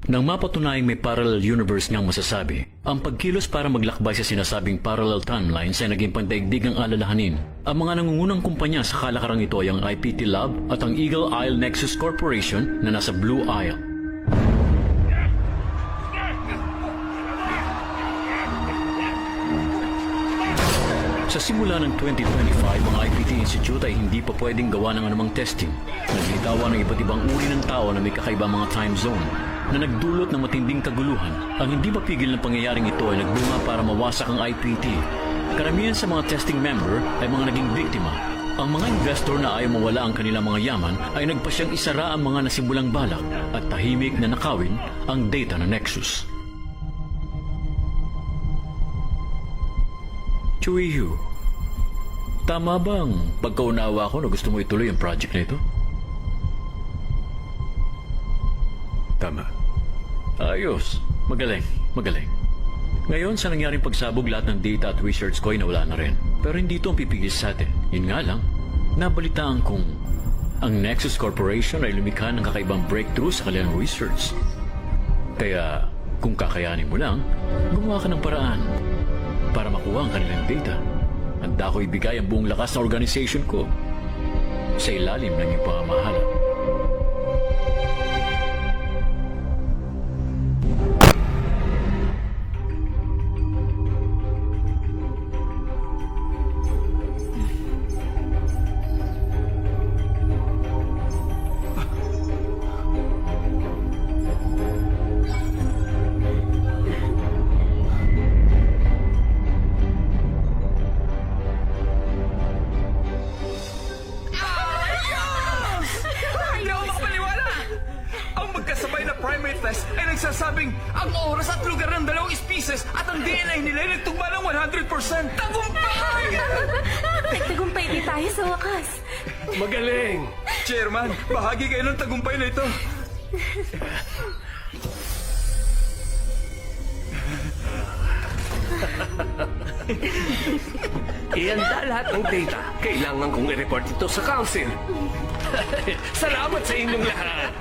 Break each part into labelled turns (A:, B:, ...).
A: Nang mapatunayang may parallel universe ngang masasabi, ang pagkilos para maglakbay sa sinasabing parallel timelines ay naging pandaigdigang alalahanin. Ang mga nangungunang kumpanya sa kalakarang ito ay ang IPT Lab at ang Eagle Isle Nexus Corporation na nasa Blue Isle. Sa simula ng 2025, ang IPT Institute ay hindi pa pwedeng gawa ng anumang testing. Naglitawa ng iba't ibang uri ng tao na may kakaibang mga time zone na nagdulot ng matinding kaguluhan. Ang hindi mapigil ng pangyayaring ito ay nagbunga para mawasak ang IPT. Karamihan sa mga testing member ay mga naging biktima. Ang mga investor na ayaw mawala ang kanilang mga yaman ay nagpasyang isara ang mga nasimulang balak at tahimik na nakawin ang data ng Nexus. Chuihu, tama bang pagkaunawa ko na gusto mo ituloy ang project na ito?
B: Tama.
A: Ayos. Magaling. Magaling. Ngayon, sa nangyaring pagsabog, lahat ng data at research ko ay nawala na rin. Pero hindi ito ang pipigil sa atin. Yun nga lang, nabalitaan kong ang Nexus Corporation ay lumikha ng kakaibang breakthrough sa kanilang research. Kaya, kung kakayanin mo lang, gumawa ka ng paraan para makuha ang kanilang data. Handa ko ibigay ang buong lakas ng organization ko sa ilalim ng iyong pamamahala.
C: Nagsasabing ang oras at lugar ng dalawang species at ang DNA nila ay nagtugma ng 100%. Tagumpay!
D: Nagtagumpay din tayo sa wakas.
B: Magaling!
C: Chairman, bahagi kayo ng tagumpay na ito.
B: Ihanda lahat ng data. Kailangan kong i-report ito sa council. Salamat sa inyong lahat.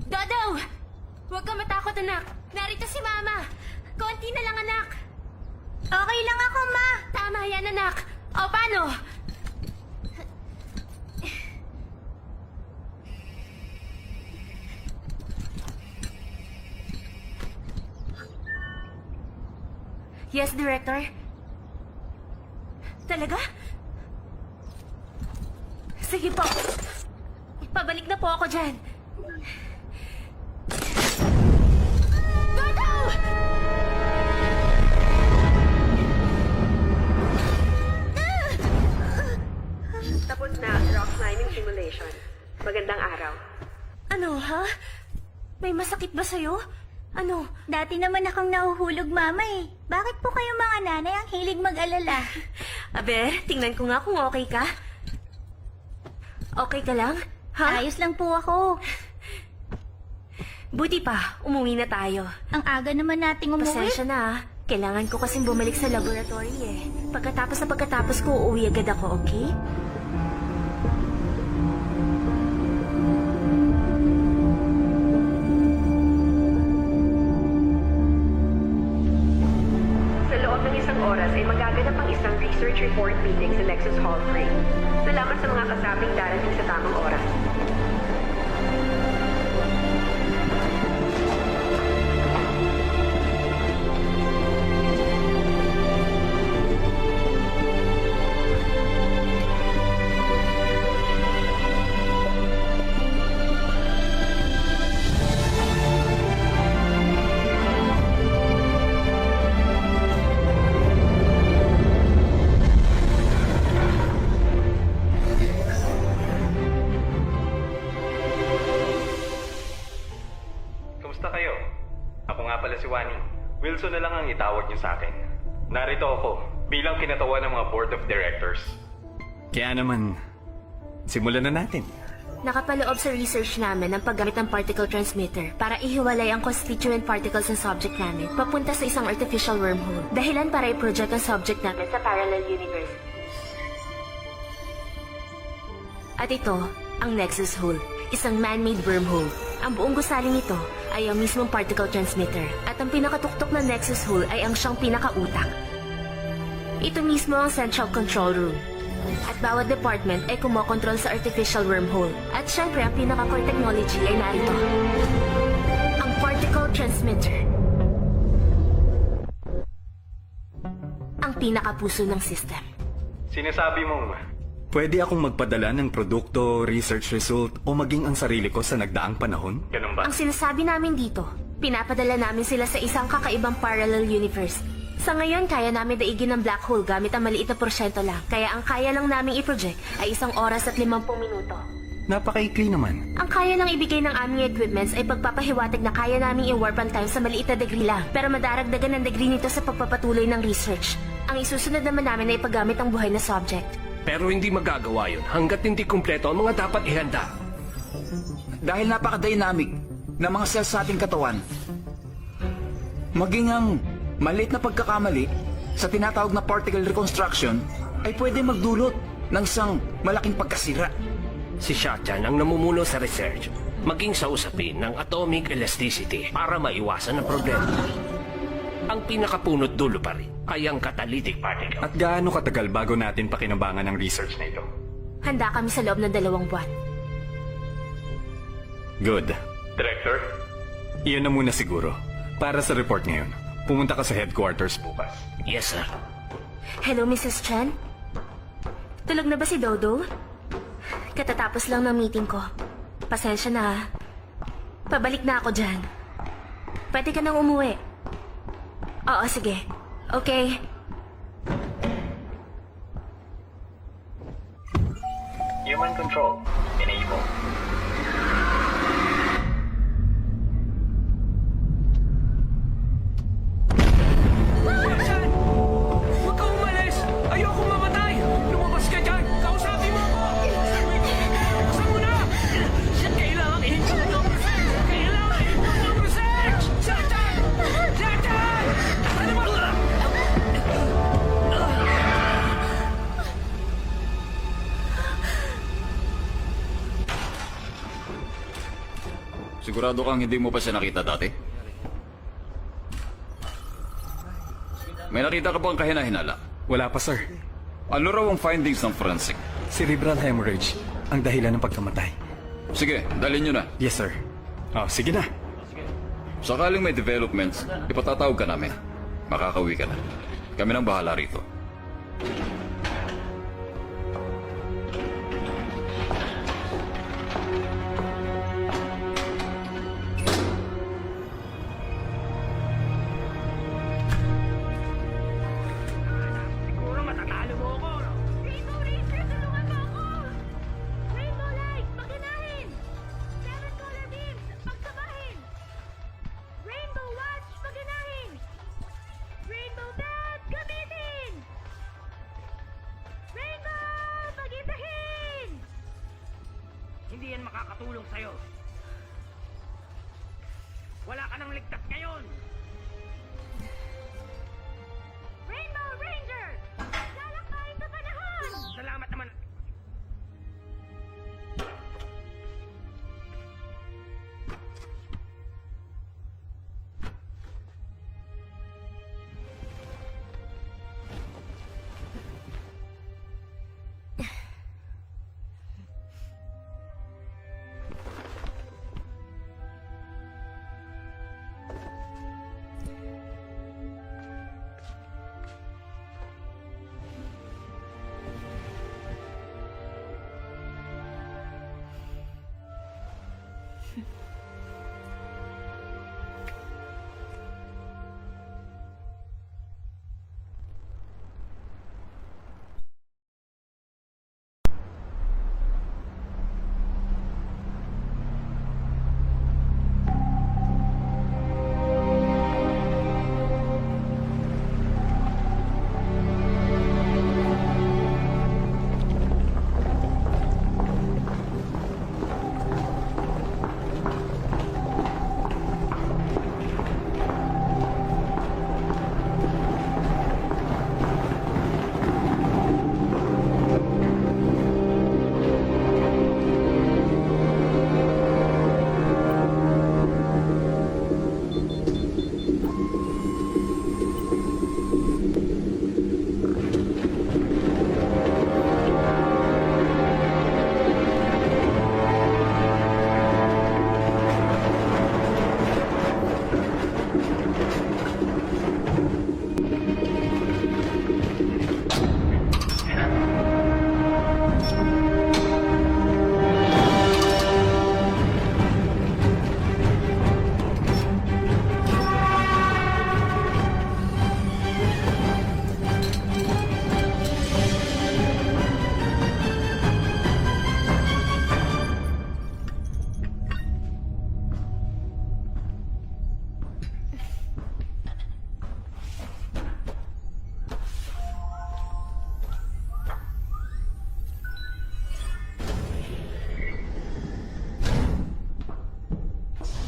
D: Dodo! Huwag kang matakot, anak. Narito si Mama. Konti na lang, anak. Okay lang ako, Ma. Tama yan, anak. O, paano? Yes, Director. Talaga? Sige po. Pabalik na po ako dyan. Dodo!
E: Tapos na ang rock climbing simulation. Magandang araw.
D: Ano, ha? May masakit ba sa'yo? Ano?
F: Dati naman akong nahuhulog, Mama eh. Bakit po kayo mga nanay ang hilig mag-alala?
D: Abe, tingnan ko nga kung okay ka. Okay ka lang? Ha?
F: Ayos lang po ako.
D: Buti pa, umuwi na tayo.
F: Ang aga naman nating umuwi.
D: Pasensya na, ah. Kailangan ko kasing bumalik sa laboratory eh. Pagkatapos ko, uuwi agad ako, okay?
E: Sa loob ng isang oras ay magaganap ang isang research report meeting sa Nexus Hall 3. Salamat sa mga kasabing darating sa tamang oras.
G: Wilson na lang ang itawag niyo sa akin. Narito ako, bilang kinatawan ng mga board of directors.
H: Kaya naman, simulan na natin.
D: Nakapaloob sa research namin ang paggamit ng particle transmitter para ihiwalay ang constituent particles ng subject namin papunta sa isang artificial wormhole. Dahilan para i-project ang subject namin sa parallel universe. At ito, ang Nexus Hole, isang man-made wormhole. Ang buong gusali nito ay ang mismong particle transmitter at ang pinakatuktok ng Nexus Hole ay ang siyang pinakautak. Ito mismo ang central control room. At bawat department ay kumokontrol sa artificial wormhole. At syempre, ang pinaka-core technology ay narito. Ang particle transmitter. Ang pinakapuso ng system.
G: Sinasabi mong,
H: Pwede akong magpadala ng produkto, research result, o maging ang sarili ko sa nagdaang panahon?
G: ganun ba?
D: Ang sinasabi namin dito, pinapadala namin sila sa isang kakaibang parallel universe. Sa ngayon, kaya namin daigin ang black hole gamit ang maliit na porsyento lang. Kaya ang kaya lang namin i-project ay 1 oras at 50 minuto.
H: Napakaikli naman.
D: Ang kaya lang ibigay ng aming equipments ay pagpapahiwatig na kaya naming i-warp ang time sa maliit na degree lang. Pero madaragdagan ang degree nito sa pagpapatuloy ng research. Ang isusunod naman namin ay paggamit ang buhay na subject.
B: Pero hindi magagawa yun hanggat hindi kumpleto ang mga dapat ihanda.
C: Dahil napaka-dynamic ng mga cells sa ating katawan. Maging ang maliit na pagkakamali sa tinatawag na particle reconstruction ay pwede magdulot ng isang malaking pagkasira.
B: Si Shachan ang namumuno sa research, maging sa usapin ng atomic elasticity para maiwasan ang problema. Ang pinakapunot dulo pa rin ay ang catalytic particle.
H: At gaano katagal bago natin pakinabangan ang research na ito?
D: Handa kami sa loob ng 2 buwan.
H: Good.
G: Director?
H: Iyon na muna siguro. Para sa report ngayon, pumunta ka sa headquarters bukas.
B: Yes, sir.
D: Hello, Mrs. Chen? Tulog na ba si Dodo? Katatapos lang ng meeting ko. Pasensya na. Ha? Pabalik na ako dyan. Pwede ka nang umuwi. Oo, sige. Okay.
G: Human control. Enable.
B: Shachan! Huwag kang umalis! Ayoko mamatay! Lumabas ka dyan! Kausapin mo ako! Buksan mo na! Kailangan i-input ng research! Kailangan i-input ng research! Shachan! Shachan! Ano ba?
I: Sigurado kang hindi mo pa siya nakita dati? May nakita ka bang kahina-hinala?
H: Wala pa, sir.
I: Ano raw ang findings ng forensic?
H: Cerebral hemorrhage, ang dahilan ng pagkamatay.
I: Sige, dalhin nyo na.
H: Yes, sir. Oh, sige na.
I: Sakaling may developments, ipatatawag ka namin. Makakauwi ka na. Kami nang bahala rito.
B: Siguro matatalo mo ako, no?
D: Rainbow Ranger, tulungan mo ako! Rainbow Light, paganahin! 7 color beams, pagsabahin! Rainbow Watch, paganahin! Rainbow Dot, gamitin! Rainbow, pagisahin!
B: Hindi yan makakatulong sa'yo. Wala ka nang ligtas ngayon!
D: Rainbow Ranger! Lalakay sa panahon!
B: Salamat naman.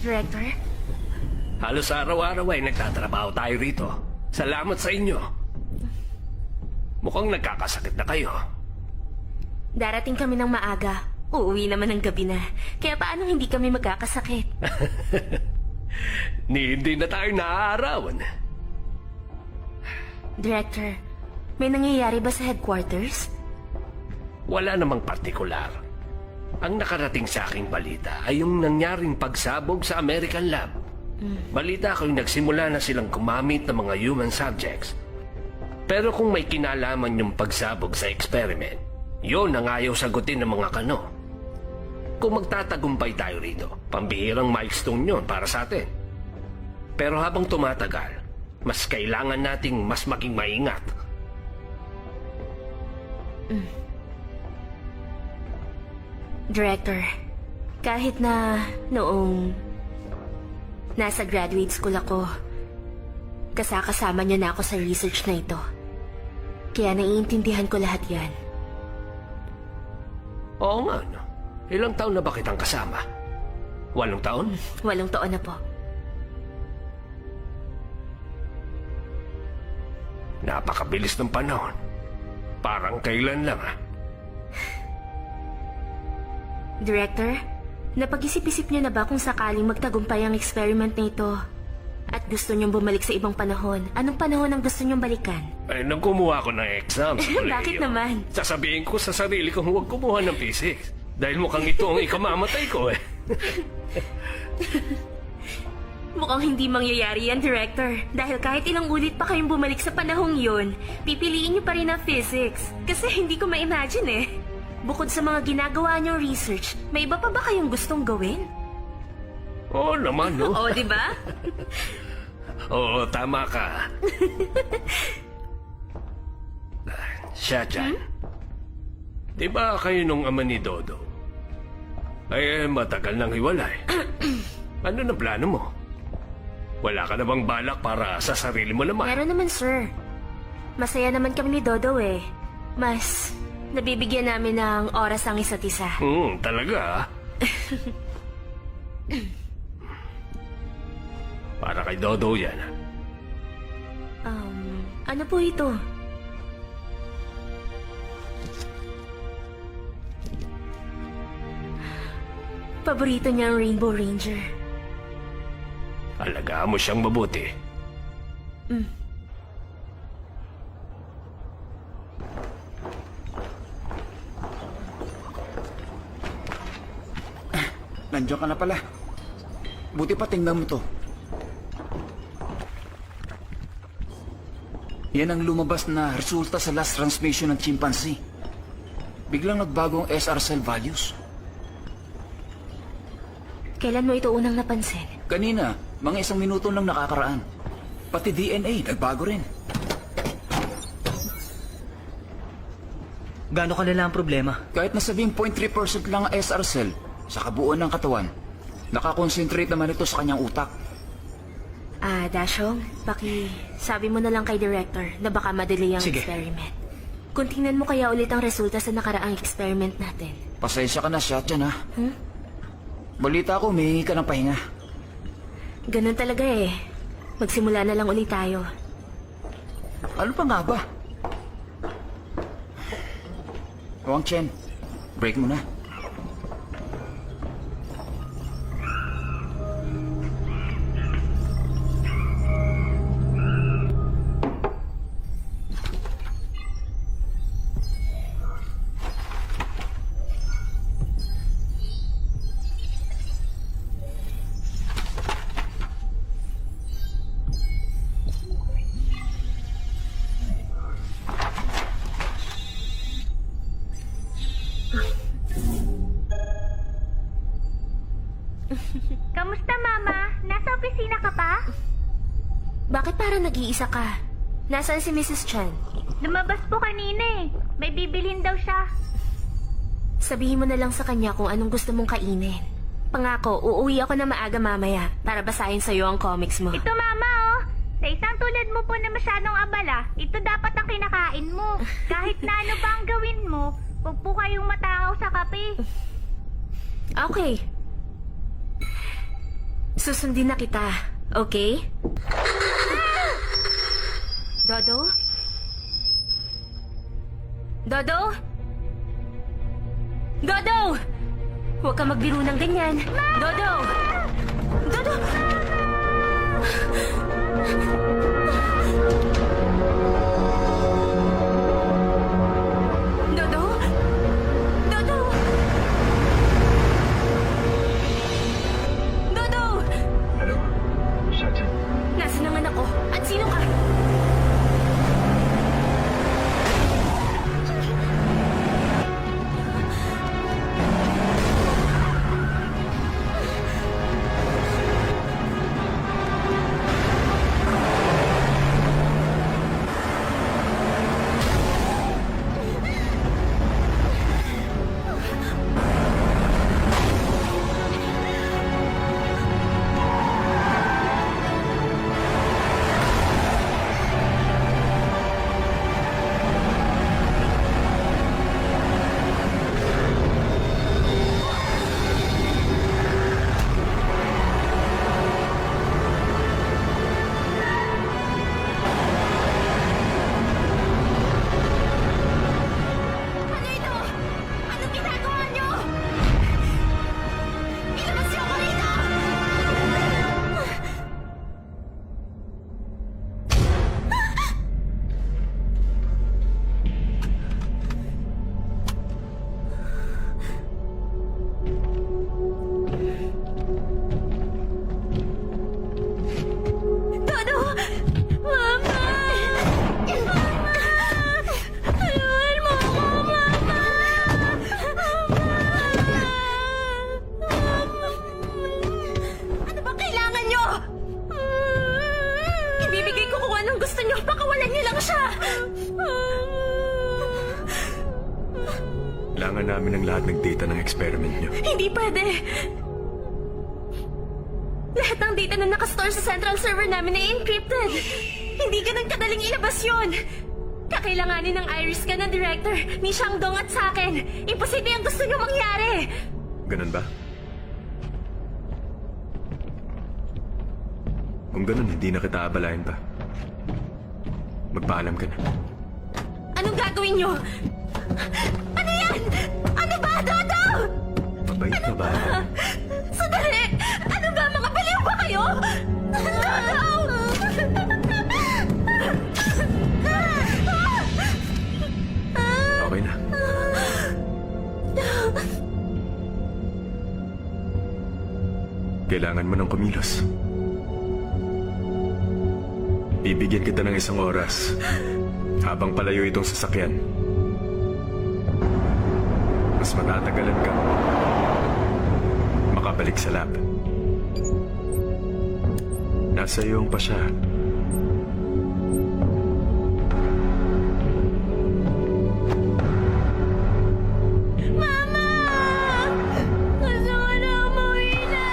D: Director?
B: Halos araw-araw ay nagtatrabaho tayo rito. Salamat sa inyo. Mukhang nagkakasakit na kayo.
D: Darating kami ng maaga. Uuwi naman ng gabi na. Kaya paano hindi kami magkakasakit?
B: Hindi na tayo naaarawan.
D: Director, may nangyayari ba sa headquarters?
B: Wala namang partikular. Ang nakarating sa aking balita ay yung nangyaring pagsabog sa American Lab. Balita ko yung nagsimula na silang gumamit ng mga human subjects. Pero kung may kinalaman yung pagsabog sa experiment, yun ang ayaw sagutin ng mga kano. Kung magtatagumpay tayo rito, pambihirang milestone yun para sa atin. Pero habang tumatagal, mas kailangan nating mas maging maingat.
D: Director, kahit na noong nasa graduate school ako, kasama niyo na ako sa research na ito. Kaya naiintindihan ko lahat yan.
B: Oo nga, no? Ilang taon na ba kitang kasama? 8 taon?
D: 8 taon na po.
B: Napakabilis ng panahon. Parang kailan lang, ah.
D: Director, napag-isip-isip niyo na ba kung sakaling magtagumpay ang experiment na ito at gusto niyong bumalik sa ibang panahon? Anong panahon ang gusto niyong balikan?
B: Ay, nang kumuha ko ng exam sa kolehiyo.
D: Bakit naman?
B: Sasabihin ko sa sarili kong huwag kumuha ng physics. Dahil mukhang ito ang ikamamatay ko, eh.
D: Mukhang hindi mangyayari yan, Director. Dahil kahit ilang ulit pa kayong bumalik sa panahong yun, pipiliin niyo pa rin ang physics. Kasi hindi ko ma-imagine eh. Bukod sa mga ginagawa niyong research, may iba pa ba kayong gustong gawin?
B: Oo naman, no?
D: Oo, di ba?
B: Oo, tama ka. Siya dyan. Di ba kayo nung ama ni Dodo? Ay, matagal nang hiwalay. Ano na plano mo? Wala ka na bang balak para sa sarili mo naman?
D: Meron naman, sir. Masaya naman kami ni Dodo eh. Mas nabibigyan namin ng oras ang isa't isa.
B: Talaga, ah. Para kay Dodo yan, ah.
D: Ano po ito? Paborito niya ang Rainbow Ranger.
B: Alagaan mo siyang mabuti.
C: Nandiyan ka na pala. Buti pa tingnan mo to. Yan ang lumabas na resulta sa last transmission ng chimpanzee. Biglang nagbago ang SR cell values.
D: Kailan mo ito unang napansin?
C: Kanina, mga 1 minuto lang nakakaraan. Pati DNA, nagbago rin.
J: Gaano kalala ang problema?
C: Kahit nasabing 0.3% lang ang SR cell sa kabuuan ng katawan, nakakonsentrate naman ito sa kanyang utak.
D: Dashong, sabi mo na lang kay Director na baka madelay ang
J: Sige.
D: experiment. Kung tingnan mo kaya ulit ang resulta sa nakaraang experiment natin.
C: Pasensya ka na, Shatyan, ha? Balita ko, may ka ng pahinga.
D: Ganun talaga eh. Magsimula na lang ulit tayo.
C: Ano pa nga ba? Wang Chen, break mo na.
F: Kamusta, Mama? Nasa opisina ka pa?
D: Bakit parang nag-iisa ka? Nasaan si Mrs. Chan?
F: Lumabas po kanina eh. May bibilhin daw siya.
D: Sabihin mo na lang sa kanya kung anong gusto mong kainin. Pangako, uuwi ako na maaga mamaya para basahin sa'yo ang comics mo.
F: Ito, Mama, oh. Sa isang tulad mo po na masyadong abala, ito dapat ang kinakain mo. Kahit na ano pa ang gawin mo, huwag po kayong matakaw sa kape.
D: Okay. Susundin na kita, okay? Dodo? Dodo? Dodo! Huwag ka magbiro ng ganyan. Dodo! Dodo! Dodo? Dodo? Dodo!
G: Hello? Shachan?
D: Nasaan ang anak ko? At sino ka? Ano ito? Anong ginagawa niyo? Ilabas niyo ako rito! Dodo! Mama! Mama! Tulungan mo ako, Mama! Ano ba kailangan nyo? Ibibigay ko kung anong gusto nyo. Pakawalan nyo lang siya!
H: Kailangan namin ng lahat ng data ng experiment nyo.
D: Hindi pwede! Lahat ng data na nakastore sa central server namin ay encrypted. Hindi ganun kadaling ilabas yun. Kakailanganin ng Iris ka ng director, ni Shandong at sa akin. Imposible ang gusto niyo mangyari.
H: Ganun ba? Kung ganun, hindi na kita abalayan pa. Magpaalam ka na.
D: Anong gagawin niyo? Ano yan? Ano ba, Dodo?
H: Mabait na bata.
D: Sandali! Ano ba? Mga baliw ba kayo? Dodo!
H: Okay na. Kailangan mo ng kumilos. Bibigyan kita ng 1 oras habang palayo itong sasakyan. Mas matatagalan ka makabalik sa lab. Nasa iyo ang pasya.
D: Mama! Gusto ko na umuwi na!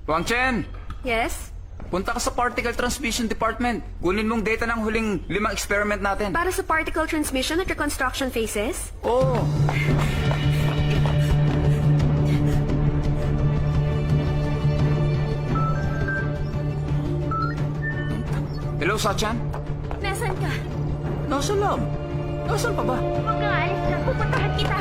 C: Wang Chen!
F: Yes?
C: Punta ka sa Particle Transmission Department. Kunin mong data ng huling 5 experiment natin.
F: Para sa particle transmission at reconstruction phases?
C: Oo. Hello, Sachan?
D: Nasaan ka?
C: Nasa lab. Nasaan pa ba?
D: Huwag kang aalis na. Pupuntahan kita.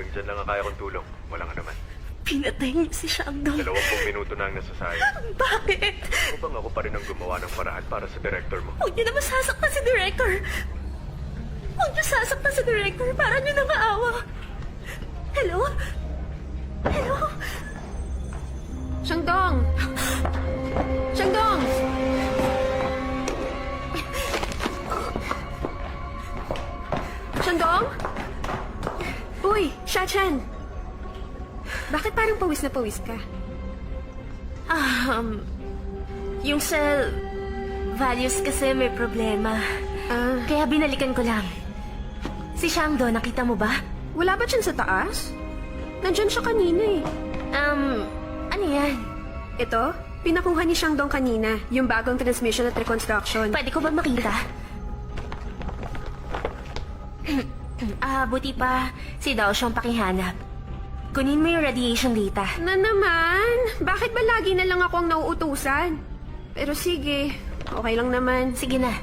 G: Hanggang dyan lang ang kaya kong tulong. Walang naman.
D: Pinatay niyo si Shandong.
G: 20 minuto na ang nasasayang.
D: Bakit?
G: O bang ako pa rin ang gumawa ng paraan para sa director mo?
D: Huwag niyo naman sasaktan si Director. Huwag niyo sasaktan si Director para niyo nakaawa. Hello? Hello?
J: Shandong! Shandong! Shandong? Uy, Shachan! Bakit parang pawis na pawis ka?
D: Yung sa values kasi may problema. Kaya binalikan ko lang. Si Shangdo, nakita mo ba?
J: Wala ba dyan sa taas? Nandyan siya kanina eh.
D: Ano yan?
J: Ito, pinakuha ni Shandong kanina, yung bagong transmission at reconstruction.
D: Pwede ko ba makita? Buti pa, si Dao siyang pakihanap. Kunin mo yung radiation data.
J: Na naman? Bakit ba lagi na lang ako ang nauutusan? Pero sige, okay lang naman.
D: Sige na.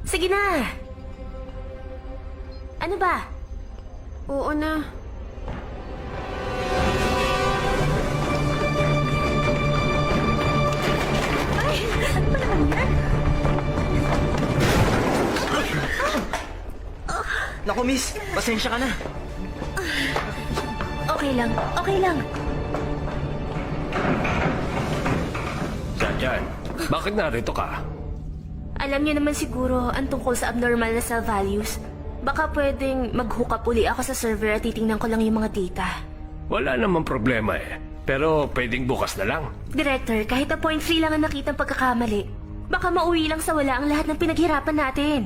D: Sige na. Ano ba?
J: Oo na.
C: Naku, miss. Pasensya ka na.
D: Okay lang, okay lang.
B: Jan, bakit narito ka?
D: Alam niyo naman siguro ang tungkol sa abnormal na cell values. Baka pwedeng mag-hook up uli ako sa server at titingnan ko lang yung mga data.
B: Wala namang problema eh. Pero pwedeng bukas na lang.
D: Director, kahit na 0.3 lang ang nakitang pagkakamali, baka mauwi lang sa wala ang lahat ng pinaghirapan natin.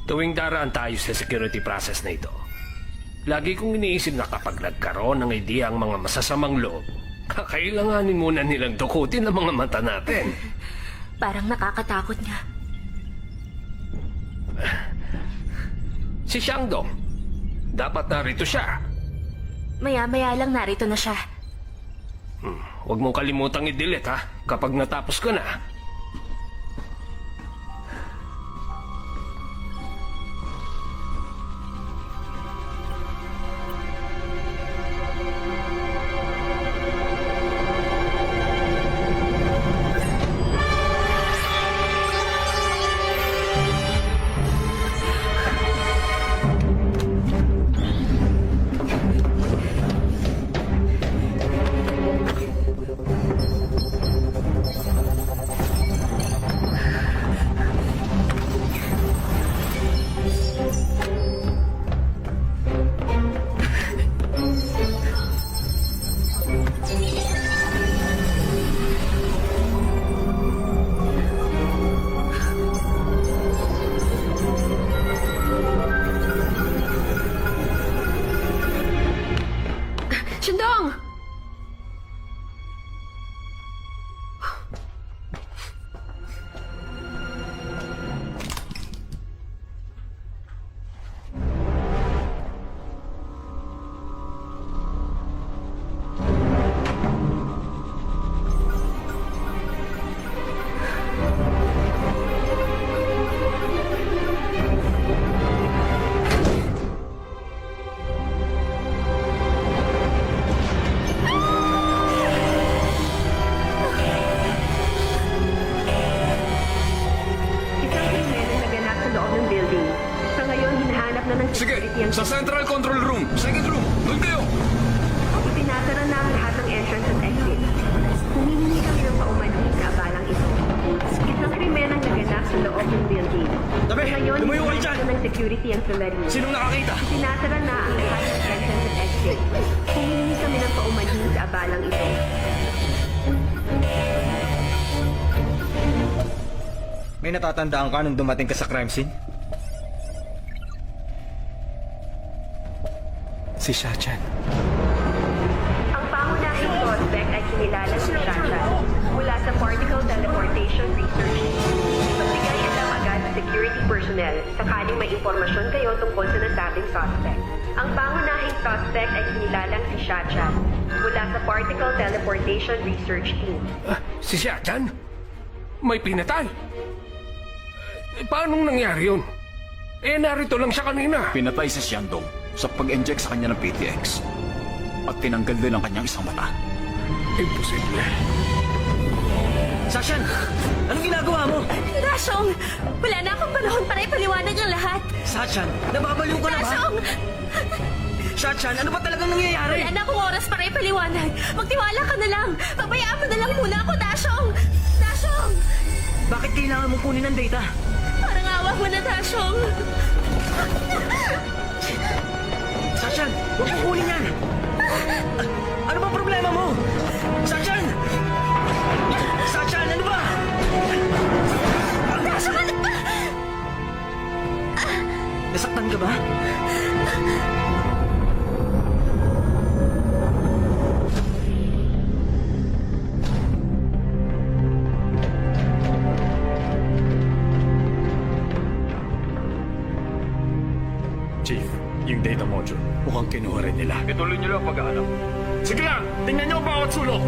B: Tuwing daraan tayo sa security process na ito, lagi kong iniisip na kapag nagkaroon ng idea ang mga masasamang loob, kakailanganin muna nilang dukutin ang mga mata natin.
D: Parang nakakatakot nga.
B: Si Shandong, dapat narito siya.
D: Maya-maya lang narito na siya.
B: Huwag mong kalimutang i-delete ha, kapag natapos ko na.
J: Shandong!
I: Sa Central Control Room, second room, doon kayo!
E: Itinasara na ang lahat ng entrance at exit. Humihingi kami ng paumanhin sa abalang ito. Isang krimen ang naganap sa loob ng building. Ngayon, hinahanap na ng security ang Solari.
C: Sinong nakakita?
E: Itinasara na ang lahat ng entrance at exit. Humihingi kami ng paumanhin sa abalang ito.
C: May natatandaan ka nung dumating ka sa crime scene? Si Shachan.
E: Ang pangunahing suspect ay kinilala si Shasha mula sa Particle Teleportation Research. Pagbigay ang laman personnel sakaling may impormasyon kayo tungkol sa nasabing suspect. Ang pangunahing suspect ay kinilalang si Shachan mula sa Particle Teleportation Research Team.
B: Si Shachan? May pinatay? Paano nangyari yun? Narito lang siya kanina.
K: Pinatay si Xiandong sa pag-inject sa kanya ng PTX. At tinanggal din ang kanyang isang mata.
B: Imposible.
C: Sashan! Anong ginagawa mo?
D: Dashong! Wala na akong panahon para ipaliwanag ang lahat.
C: Sashan, nababaliw ka na ba?
D: Dashong!
C: Sashan, ano ba talagang nangyayari?
D: Wala na akong oras para ipaliwanag. Magtiwala ka na lang. Pabayaan mo na lang muna ako, Dashong! Dashong!
C: Bakit kailangan mo kunin ang data?
D: Parang awa mo na, Dashong.
C: Sashan, huwag mo kunin yan! Ano ba problema mo? Sashan! Sashan, ano ba?
D: Dashong, ano ba?
C: Nasaktan ka ba?
H: Chief, yung data module, mukhang kinuha rin nila.
G: Ituloy niyo lang ang pag-aanap.
B: Sige lang, tingnan niyo ang bawat sulok.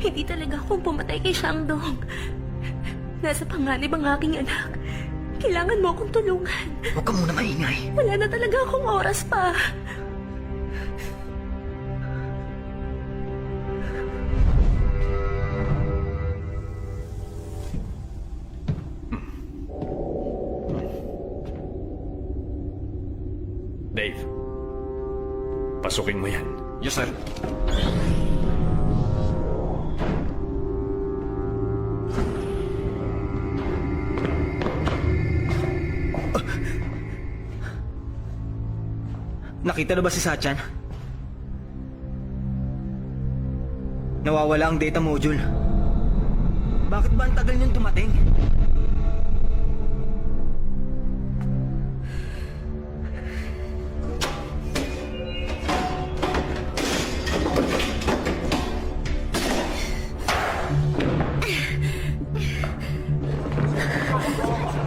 D: Hindi talaga akong pumatay kay Shandong. Nasa panganib ang aking anak. Kailangan mo akong tulungan.
C: Huwag ka muna maingay.
D: Wala na talaga akong oras pa.
H: Dave, pasukin mo yan.
K: Yes, sir.
C: Nakita na ba si Sachan? Nawawala ang data module. Bakit ba ang tagal niyong dumating?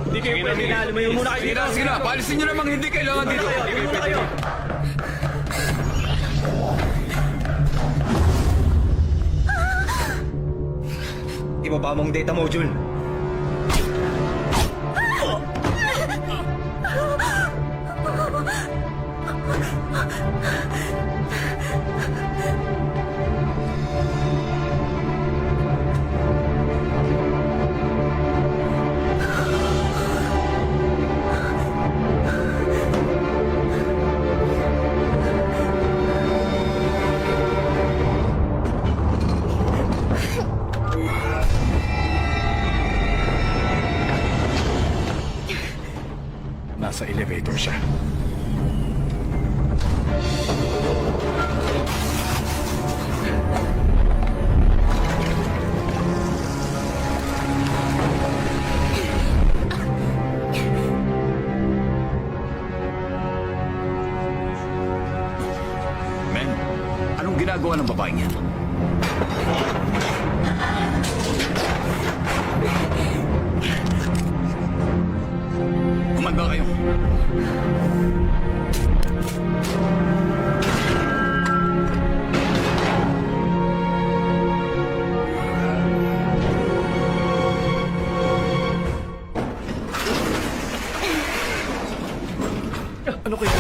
B: Hindi kayo pwede na. Lumayo muna kayo dito.
I: Sige na, paalisin niyo namang hindi kailangan dito.
B: Lumayo muna kayo.
C: Ibaba mo ang data module.
H: Nasa elevator siya.
K: Men, anong ginagawa ng babaeng yan? Kumanda kayo.
B: Ano kaya?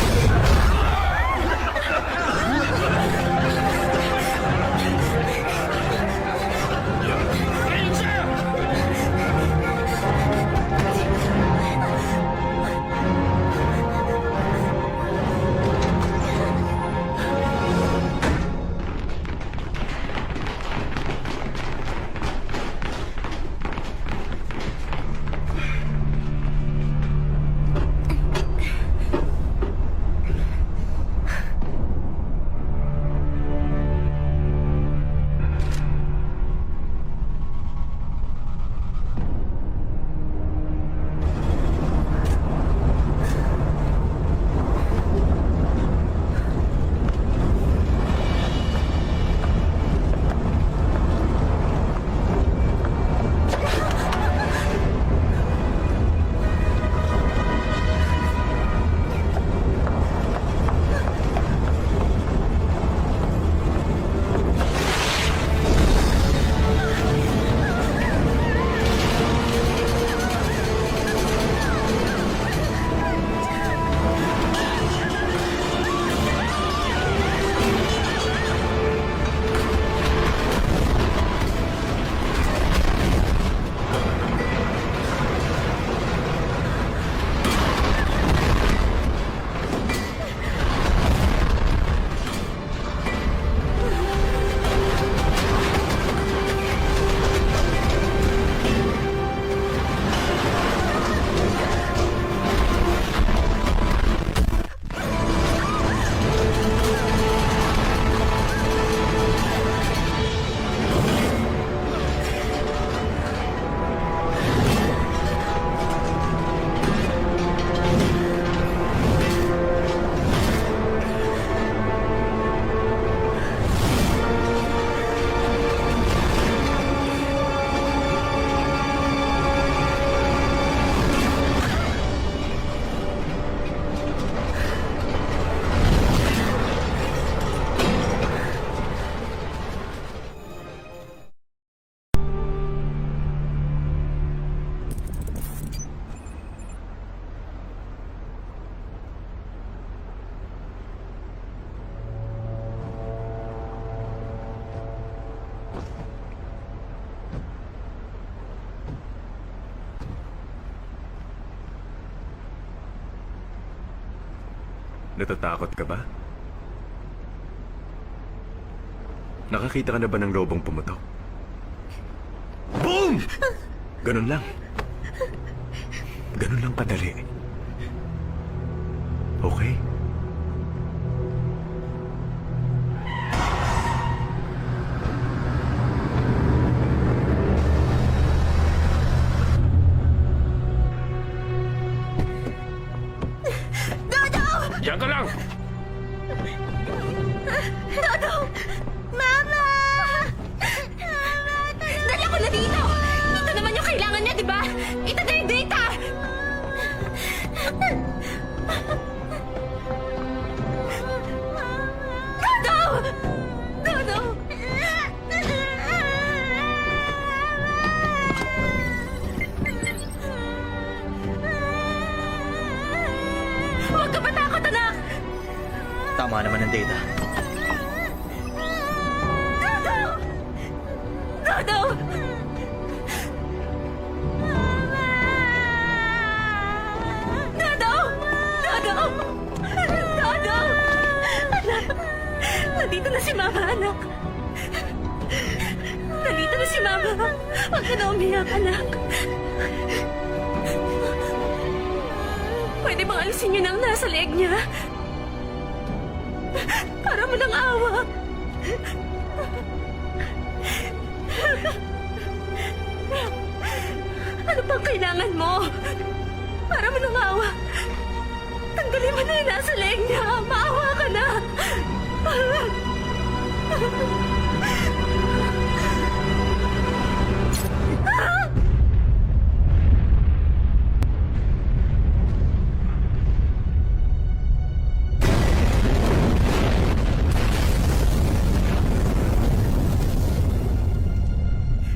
L: Natatakot ka ba? Nakakita ka na ba ng lobong pumutok? Boom! Ganun lang. Ganun lang kadali. Okay?
B: Diyan ka lang!
F: Dodo! Mama!
J: Dala ko na dito! Ito naman yung kailangan niya, di ba? Ito na yung data! Dodo! Dodo! Huwag ka matakot, anak!
K: Tama naman ang data.
J: Dodo! Dodo! Dodo! Dodo! Dodo! Anak! Nandito na si Mama, anak! Nandito na si Mama! Huwag ka na umiyak, anak! Pwede bang alisin niyo na ang nasa leeg niya? Para mo ng awa! Ano pang kailangan mo? Para mo ng awa. Tanggalin mo na yung nasa leeg niya. Maawa ka na.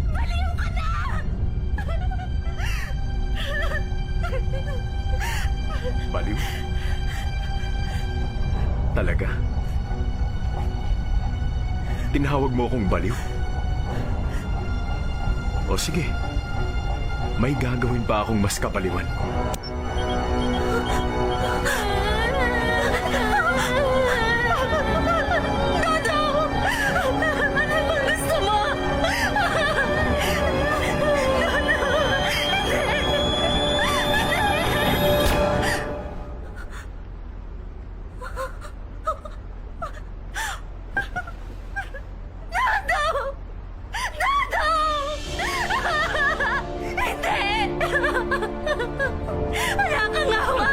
J: Baliw ka na!
L: Baliw? Talaga? Tinawag mo akong baliw? O sige, may gagawin pa akong mas kapaliwan.
J: Dodo! Ano bang gusto mo? Dodo! Dodo! Hindi! Wala kang awa!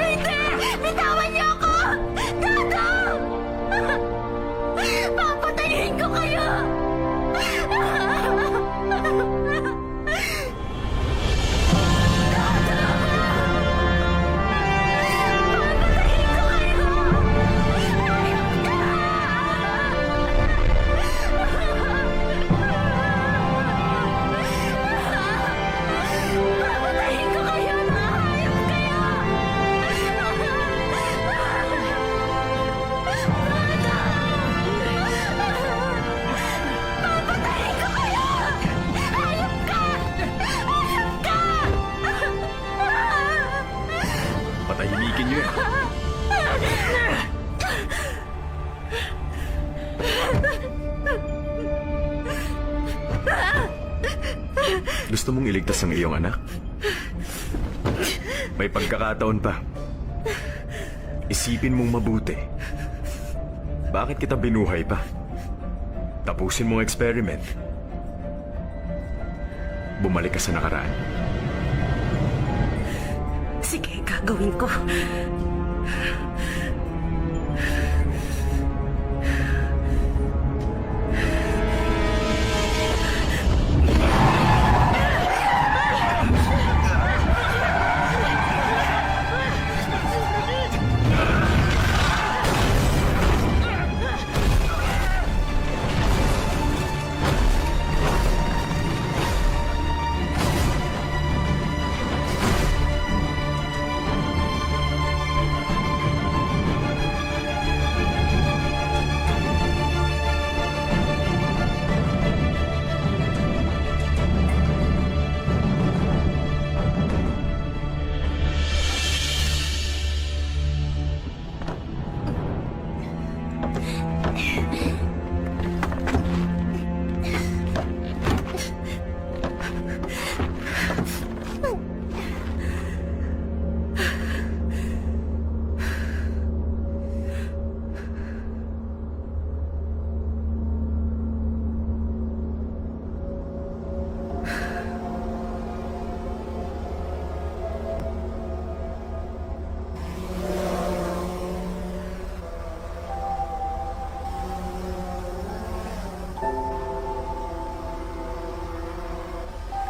J: Hindi! Bitawan niyo ako! Dodo! Papatayin ko kayo! Papatayin ko kayo! Hayop kayo! Papatayin ko kayo! Hayop ka! Hayop ka!
L: Patahimikin niyo yan. Gusto mong iligtas ang iyong anak? May pagkakataon pa. Isipin mong mabuti. Bakit kita binuhay pa? Tapusin mo ang experiment. Bumalik ka sa nakaraan.
J: Sige, gagawin ko.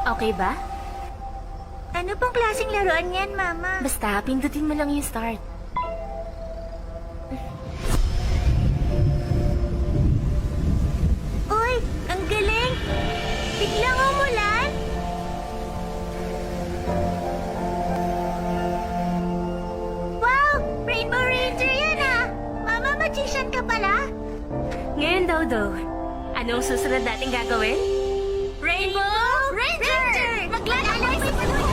D: Okay ba?
F: Ano pong klaseng laruan yan, Mama?
D: Basta, pindutin mo lang yung start.
F: Uy, ang galing! Biglang umulan? Wow! Rainbow Ranger yan ah! Mama, magician ka pala?
D: Ngayon, Dodo, anong susunod natin gagawin?
F: Rainbow Ranger! Maglalakbay sa panuyo!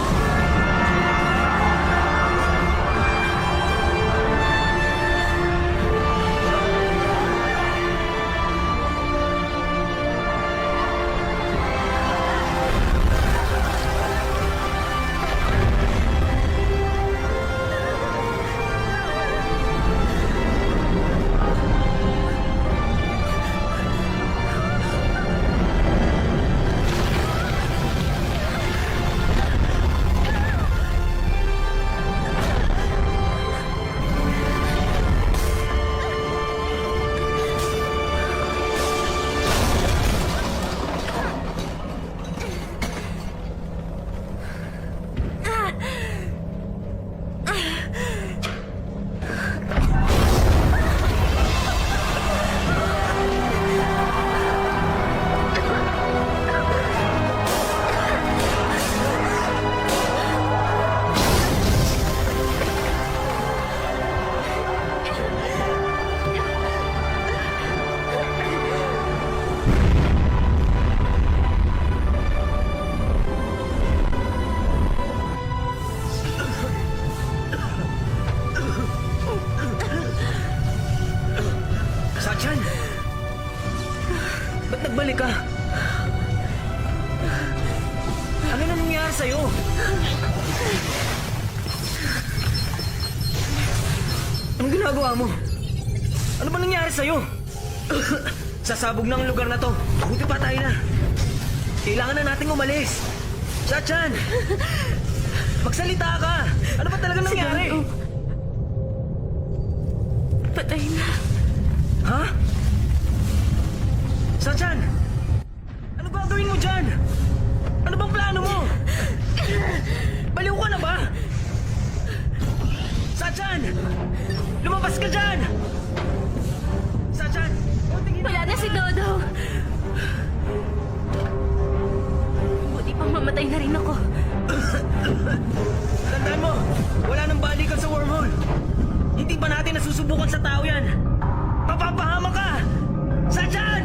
B: Sachan! Ba't nagbalik ka? Ano na nangyari sa'yo? Anong ginagawa mo? Ano ba nangyari sa'yo? Sasabog na ang lugar na to. Buti pa tayo na. Kailangan na nating umalis. Sachan! Magsalita ka! Ano ba talaga nangyari?
D: Patay na.
B: Ha? Sachan! Ano gagawin mo dyan? Ano bang plano mo? Baliw ka na ba? Sachan! Lumabas ka dyan! Sachan!
D: Wala na si Dodo. Buti pang mamatay na rin ako.
B: Tandaan mo, wala nang balikan sa wormhole. Hindi pa natin nasusubukan sa tao yan. Papapahama ka! Sachan!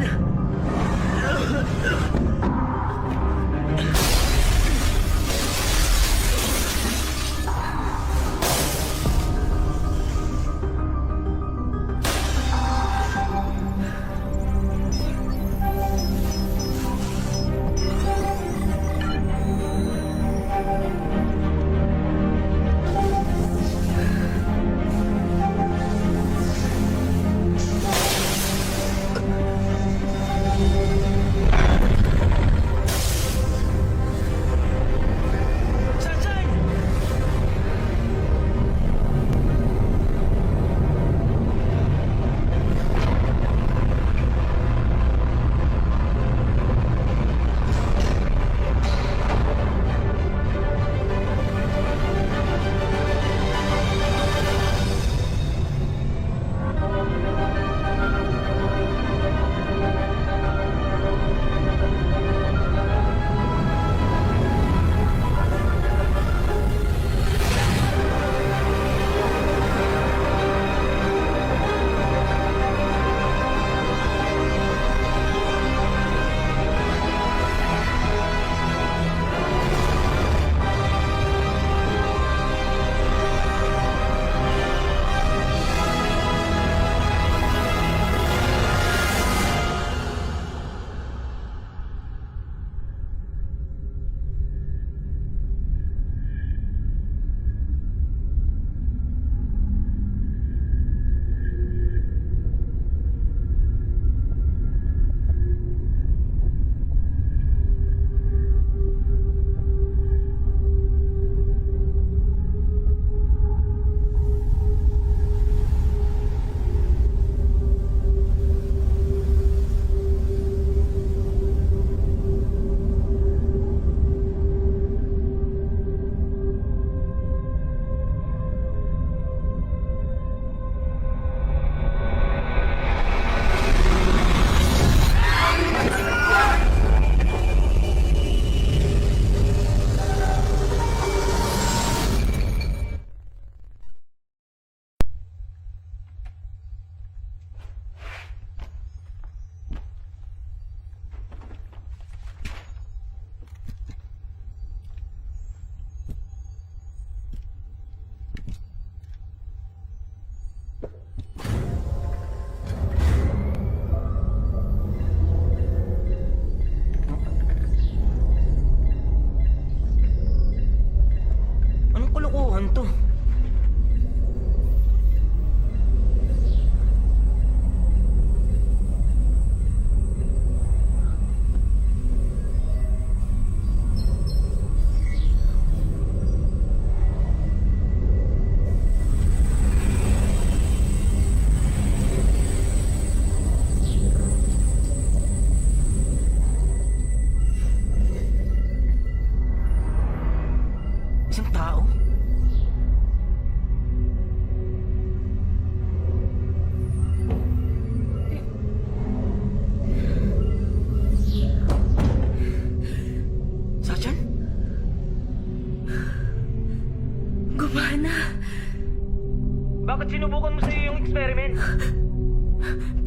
B: Ba't sinubukan mo sa'yo yung experiment?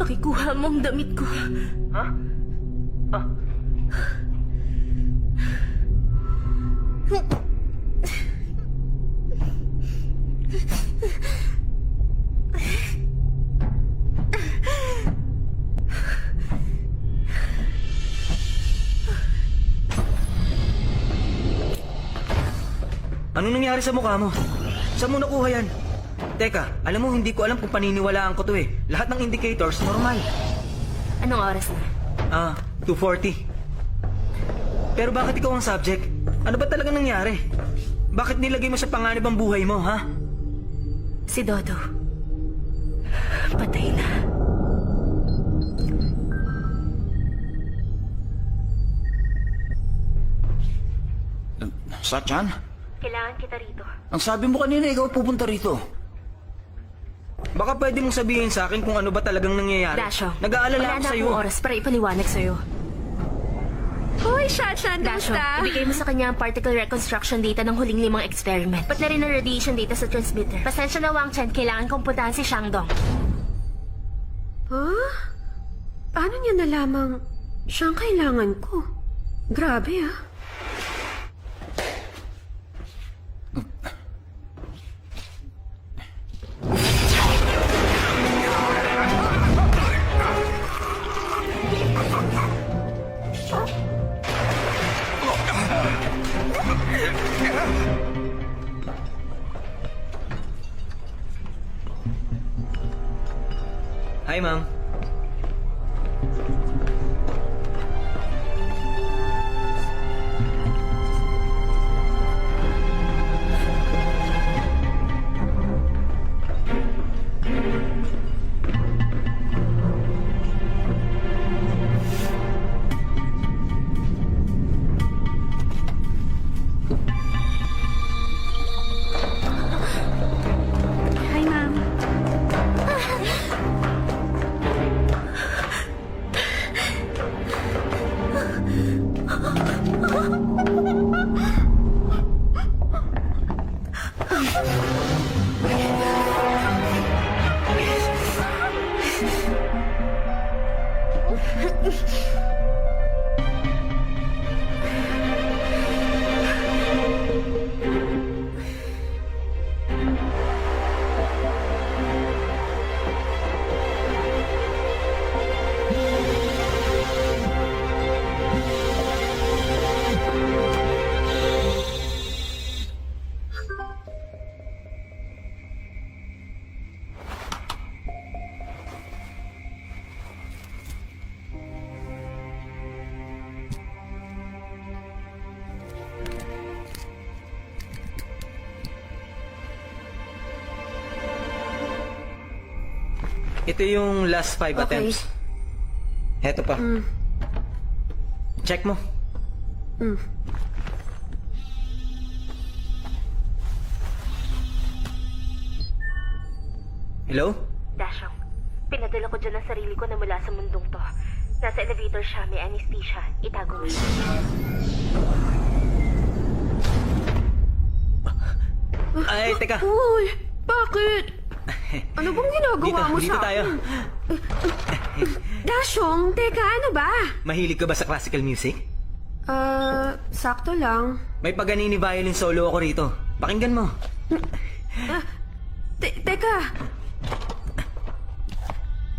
J: Pakikuha mo ang damit ko.
B: Ha? Ah.
M: Anong nangyari sa mukha mo? Saan mo nakuha yan? Teka, alam mo, hindi ko alam kung paniniwalaan ko to eh. Lahat ng indicators, normal.
D: Anong oras na?
M: 2:40. Pero bakit ikaw ang subject? Ano ba talaga nangyari? Bakit nilagay mo sa panganib ang buhay mo, ha?
D: Si Dodo. Patay na.
C: Satchan?
D: Kailangan kita rito.
C: Ang sabi mo kanina, ikaw pupunta rito.
M: Baka pwede mong sabihin sa akin kung ano ba talagang nangyayari.
D: Dasho,
M: Nag-aalala
D: wala
M: ako
D: na
M: sa'yo.
D: akong oras para ipaliwanag sa'yo.
J: Hoy, Shachan,
D: Dasho,
J: kamusta?
D: ibigay mo sa kanya ang particle reconstruction data ng huling 5 experiment. Pat na rin ang radiation data sa transmitter. Pasensya na, Wang Chen, kailangan kong puntahan si Shangdong.
J: Huh? Paano niya nalamang siyang kailangan ko? Grabe, ah.
M: Hi, ma'am.
J: Hi, ma'am. Ito yung last 5 Okay.
M: attempts. Heto pa. Check mo. Hello?
D: Dashong, pinadala ko dyan ang sarili ko na mula sa mundong to. Nasa elevator siya, may anesthesia. Itago mo siya.
M: Ay, teka.
J: Uy, bakit? Ano bang ginagawa mo
M: Dito
J: sa
M: tayo.
J: akin? Dashong, teka, ano ba?
M: Mahilig ka ba sa classical music?
J: Sakto lang.
M: May Paganini violin solo ako rito. Pakinggan mo.
J: Teka,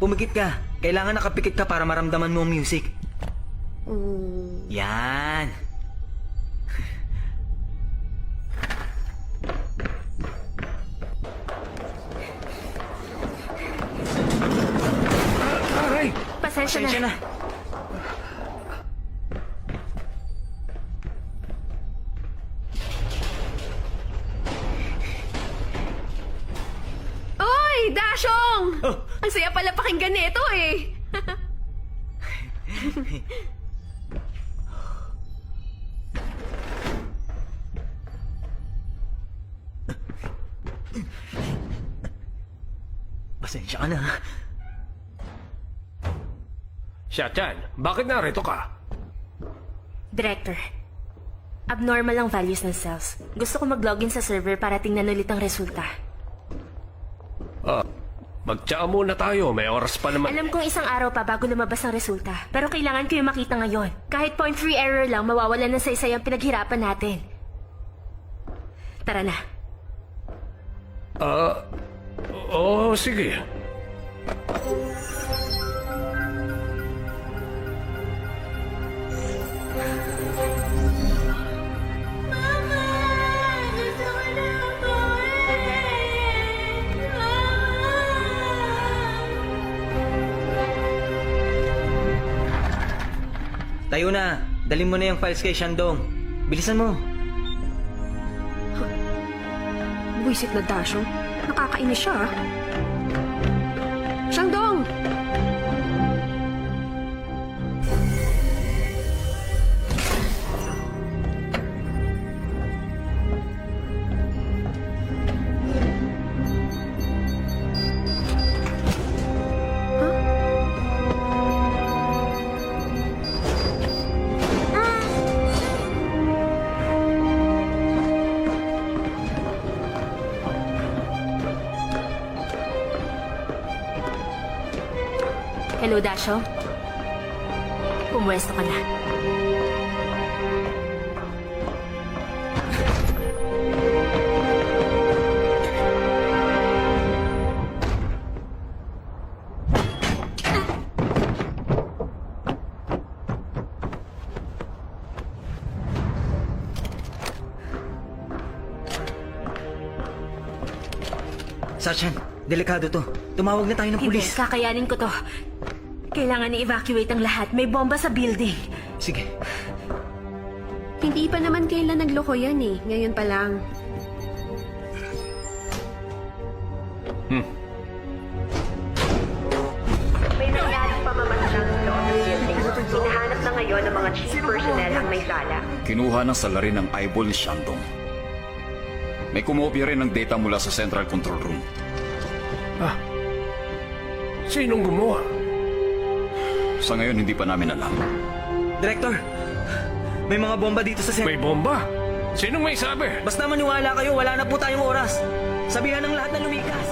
M: Pumikit ka. Kailangan nakapikit ka para maramdaman mo ang music. Yan.
D: Pasensya
M: Pasensya
D: na.
M: na.
J: Oy, Dashong! Ang saya pala pakinggan nito eh.
M: Pasensya ka na.
B: Shachan, bakit narito ka?
D: Director, abnormal ang values ng cells. Gusto ko mag-login sa server para tingnan ulit ang resulta.
B: Magtsaa muna tayo. May oras pa naman.
D: Alam kong isang araw pa bago lumabas ang resulta. Pero kailangan ko yung makita ngayon. Kahit 0.3 error lang, mawawalan ng saysay ang pinaghirapan natin. Tara na.
B: Oo, sige.
M: Tayo na. Dalhin mo na yung files kay Shandong. Bilisan mo.
J: Buisit na Dasyo. Nakakainis siya, ah. Shandong!
D: Hello, Dasyo. Pumwesto ka na.
M: Sergeant, delikado to. Tumawag na tayo ng
D: Hindi,
M: pulis.
D: kakayanin ko to. Kailangan i-evacuate ang lahat. May bomba sa building.
M: Sige.
J: Hindi pa naman kailan nagloko yan eh. Ngayon pa lang.
E: May nangyaring pamamansang sa loob ng building. Hinahanap na ngayon ng mga chief personnel ang may sala.
I: Kinuha ng salarin ng eyeball ni Shandong. May kumopya rin ng data mula sa Central Control Room.
B: Sinong gumawa?
I: Sa ngayon, hindi pa namin alam.
M: Director, may mga bomba dito sa
B: May bomba? Sinong may sabi?
M: Basta maniwala kayo, wala na po tayong oras. Sabihan ng lahat na lumikas.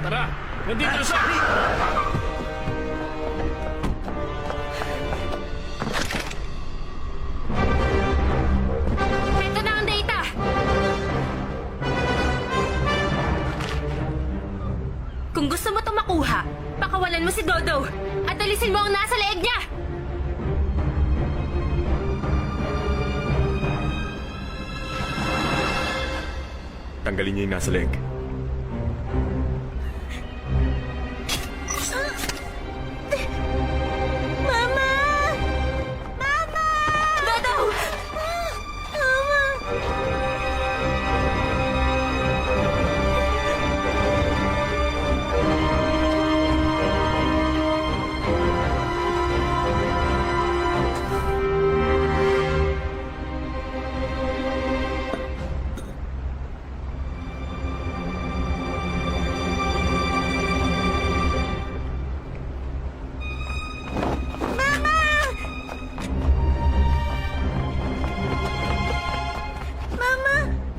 B: Tara! Nandito sa...
D: Ito na ang data! Kung gusto mo itong makuha, pakawalan mo si Dodo at alisin mo ang nasa leeg niya!
L: Tanggalin niyo yung nasa leg.
D: Mama! Mama! Dodo! Mama!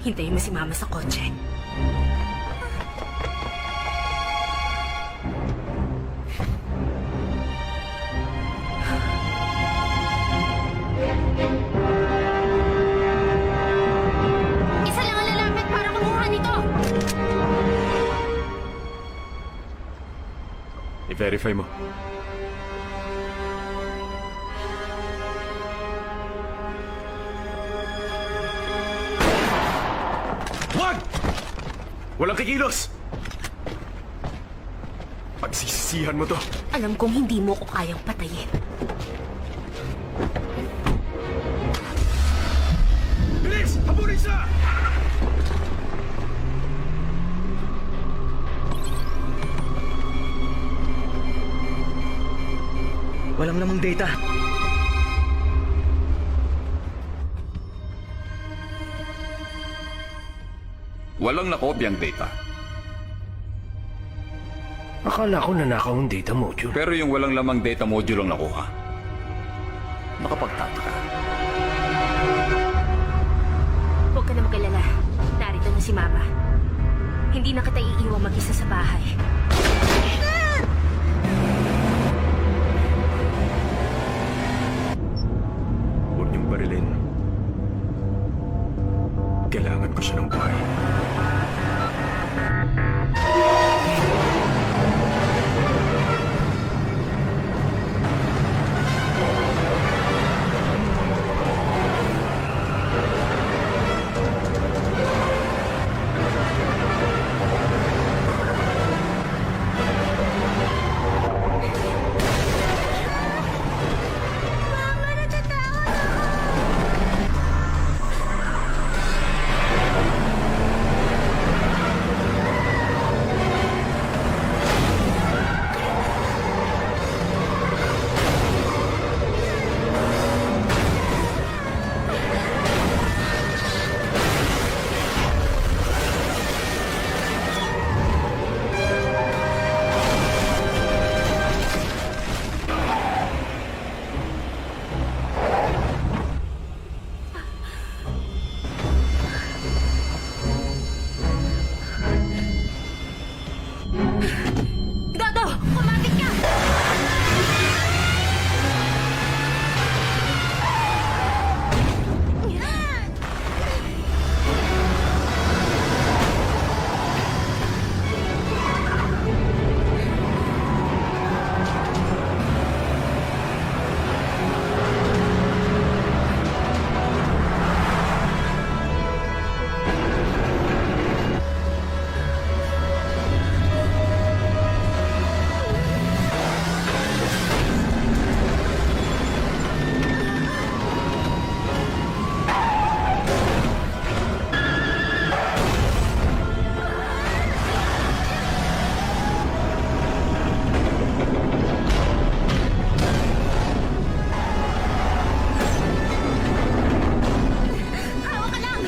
D: Hintayin mo si Mama sa kotse. Isa lang ang lalapit para kumuha nito!
L: I-verify mo. Wag! Walang kikilos! Pagsisisihan mo to.
D: Alam kong hindi mo ko kayang patayin.
L: Bilis! Habulin siya!
M: Walang lamang data.
I: Walang nakopyang data.
B: Akala ko nanakaw ang data module.
I: Pero yung walang lamang data module ang nakuha. Nakapagtataka.
D: Huwag ka na mag-alala. Narito na si Mama. Hindi na kita iiwang mag-isa sa bahay.
L: Huwag niyong barilin. Kailangan ko siya ng buhay.
J: Dodo! Kumapit ka! Hawak ka lang!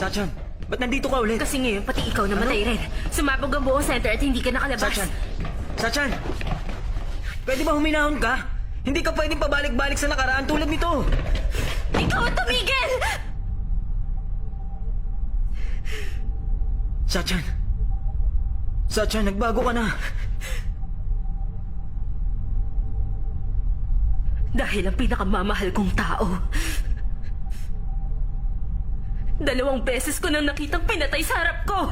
M: Sachan, ba't nandito ka ulit?
D: Kasi ngayon, pati ikaw namatay rin. Sumabog ang buong center at hindi ka nakalabas.
M: Sachan! Sachan! Pwede ba huminahon ka? Hindi ka pwedeng pabalik-balik sa nakaraan tulad nito.
J: Ikaw ang tumigil!
M: Sachan! Sachan, nagbago ka na.
J: Dahil ang pinakamamahal kong tao. 2 beses ko nang nakitang pinatay sa harap ko.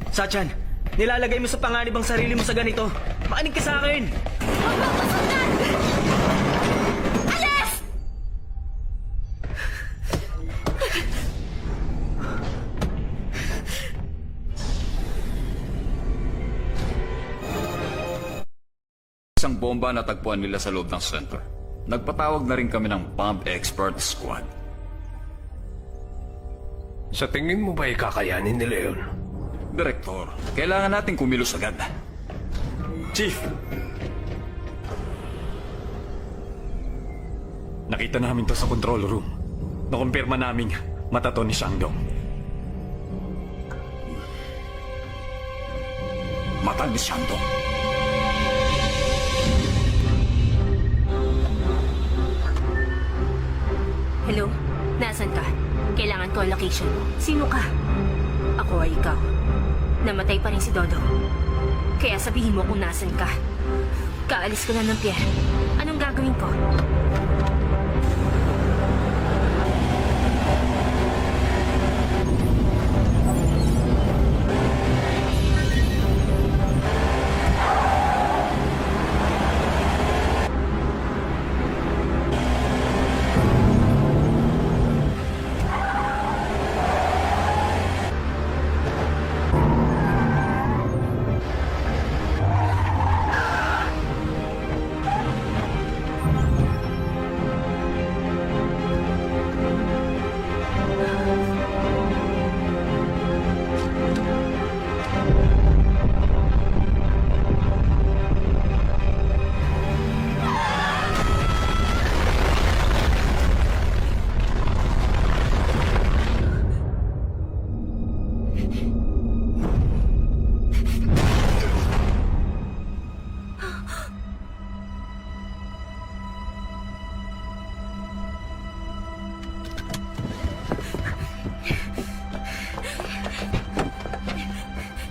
M: Sachan, nilalagay mo sa panganib ang sarili mo sa ganito. Makinig ka sa akin!
J: Huwag mo ako sundan! Alis!
I: Isang bomba na tagpuan nila sa loob ng center. Nagpatawag na rin kami ng Bomb Expert Squad.
B: Sa tingin mo ba ikakayanin nila yun?
I: Direktor, kailangan natin kumilos agad.
L: Chief! Nakita namin to sa control room. Nakumpirma namin mata to ni Shandong.
K: mata ni Shandong.
D: Hello? Nasaan ka? Kailangan ko ang location mo. Sino ka? Ako ay ikaw. Namatay pa rin si Dodo. Kaya sabihin mo kung nasan ka. Kaalis ko na ng Pierre. Anong gagawin ko?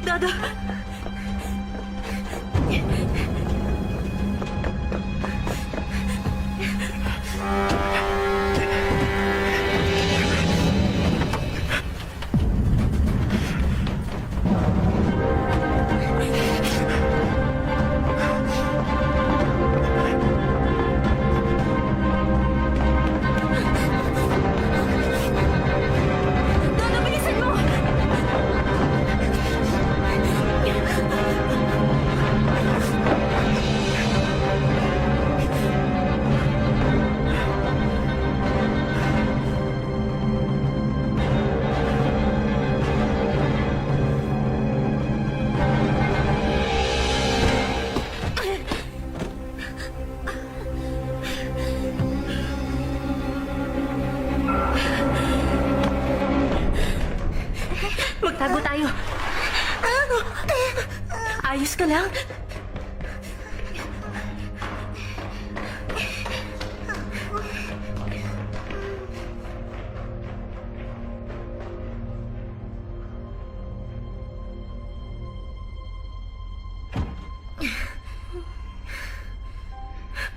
D: Dodo! Dodo, bilisan mo! Magtago tayo. Ayos ka lang?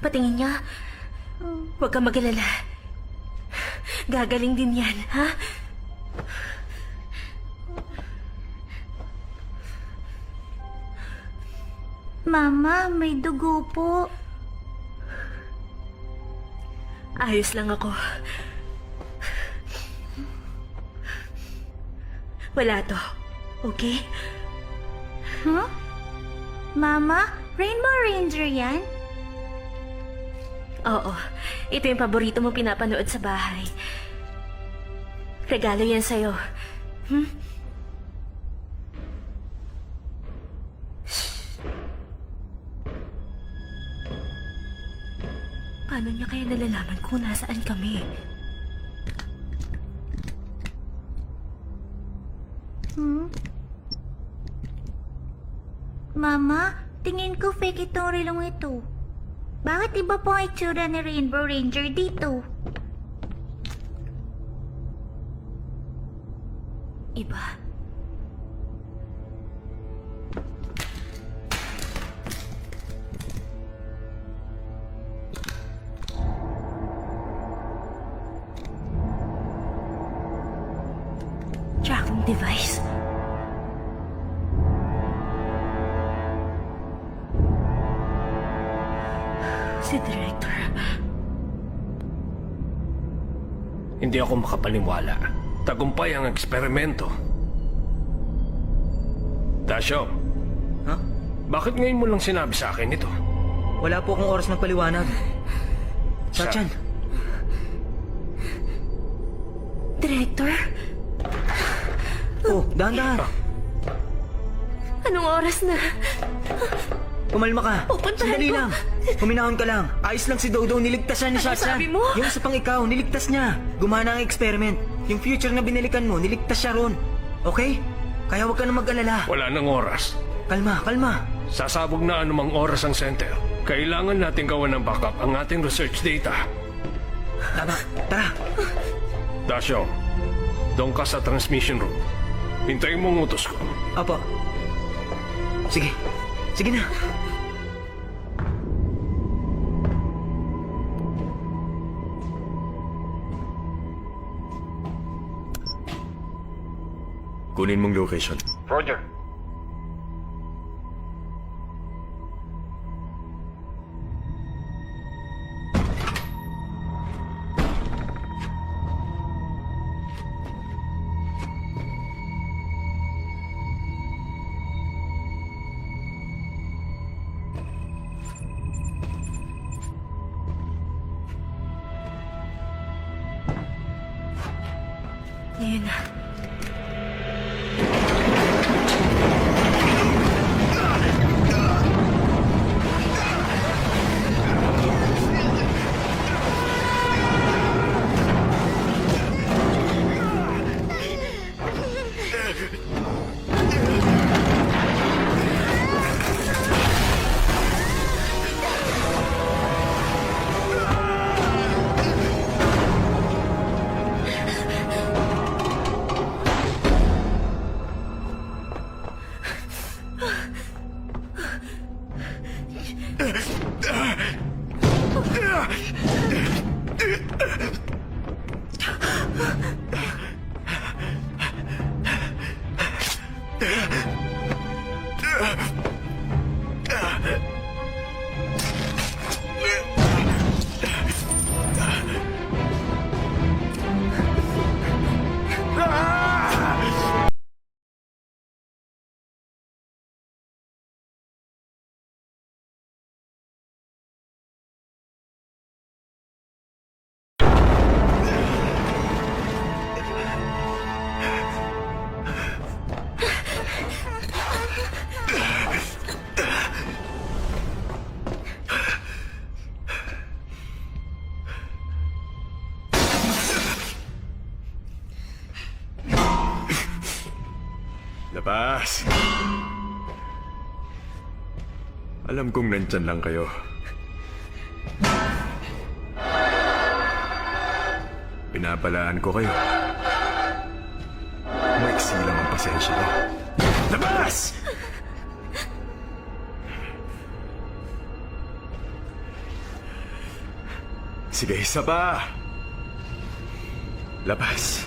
D: Patingin niya. Huwag kang mag-alala. Gagaling din yan, ha?
F: Mama, may dugo po.
D: Ayos lang ako. Wala to. Okay?
F: Huh? Mama, Rainbow Ranger yan?
D: Oo. Ito yung paborito mong pinapanood sa bahay. Regalo yan sa'yo. Paano niya kaya nalalaman kung nasaan kami?
F: Mama, tingin ko fake itong relong ito. Bakit iba po ang itsura ni Rainbow Ranger dito?
D: Iba. Tracking device. Si Director.
B: Hindi ako makapaniwala. Tagumpay ang eksperimento. Dasyo,
M: Huh?
B: bakit ngayon mo lang sinabi sa akin ito?
M: Wala po akong oras ng paliwanag. Sachan,
D: Director?
M: oh, dahan-dahan.
D: Anong oras na?
M: Kumalma ka.
D: Pupuntahan
M: Sandali
D: ko.
M: lang. Huminahon ka lang. Ayos lang si Dodo. Niligtas siya ni
D: Ano
M: Sacha.
D: sabi mo?
M: Yung sa pang ikaw, niligtas niya. Gumana ang experiment. Yung future na binalikan mo, niligtas siya ron. Okay? Kaya huwag ka na mag-alala.
B: Wala nang oras.
M: Kalma, kalma.
B: Sasabog na anumang oras ang center. Kailangan natin gawan ng backup ang ating research data.
M: Tama, tara.
B: Dasyo, doon ka sa transmission room. Hintayin mo ang utos ko.
M: Opo. Sige, sige na.
L: Kunin mong location.
G: Roger.
J: Ngayon na.
L: Labas! Alam kong nandyan lang kayo. Pinabalaan ko kayo. Maiksi lang ang pasensya ko. Labas! Sige, isa pa! Labas!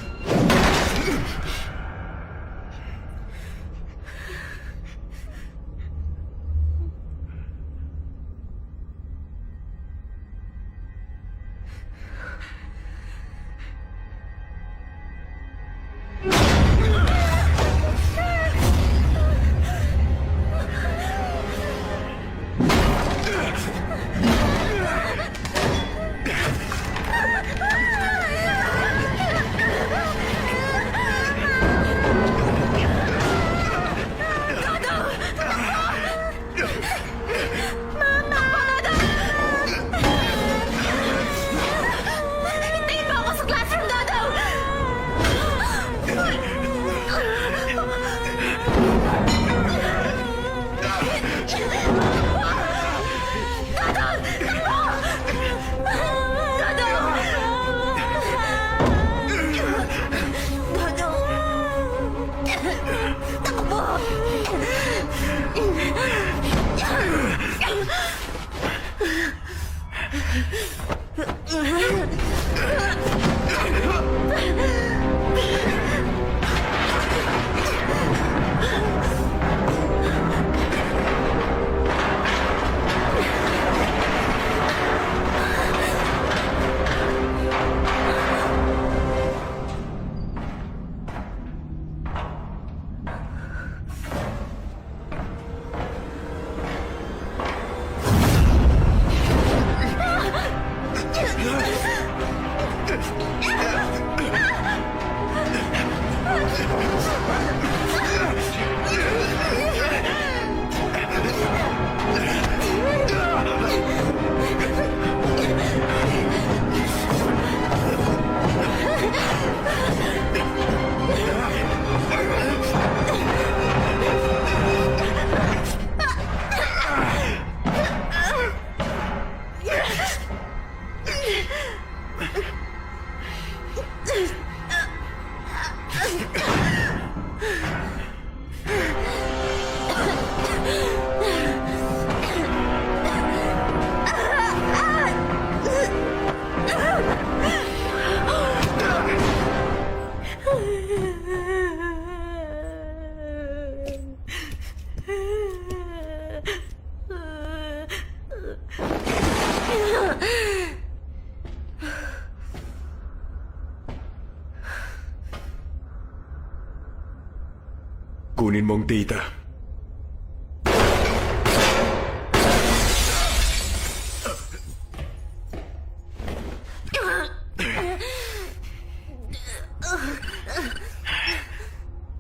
L: kukunin mong data.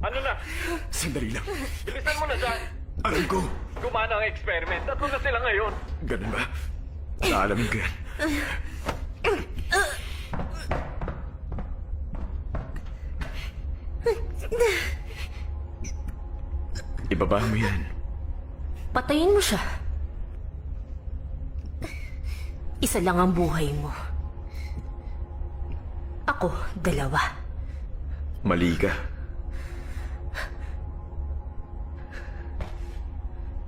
G: Ano na?
L: Sandali lang.
G: Bilisan mo na dyan.
L: Alam ko.
G: Gumana ang experiment. Tatlo na sila ngayon.
L: Ganun ba? Naalamin ko yan. Ibaba mo yan.
D: Patayin mo siya. Isa lang ang buhay mo. Ako, 2.
L: Mali ka.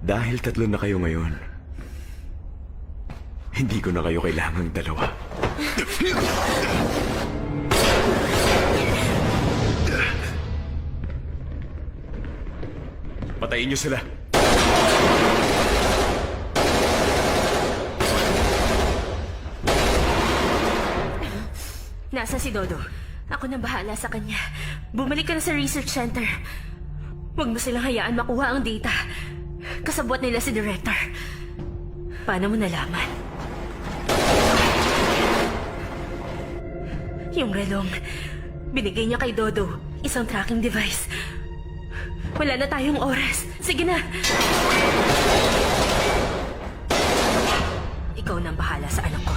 L: Dahil 3 na kayo ngayon, hindi ko na kayo kailangang 2. Patayin niyo sila.
D: Nasa si Dodo? Ako na bahala sa kanya. Bumalik ka na sa research center. Huwag mo silang hayaan makuha ang data. Kasabwat nila si Director. Paano mo nalaman? Yung relong, binigay niya kay Dodo. Isang tracking device. Wala na tayong oras. Sige na. Ikaw na ang bahala sa anak ko.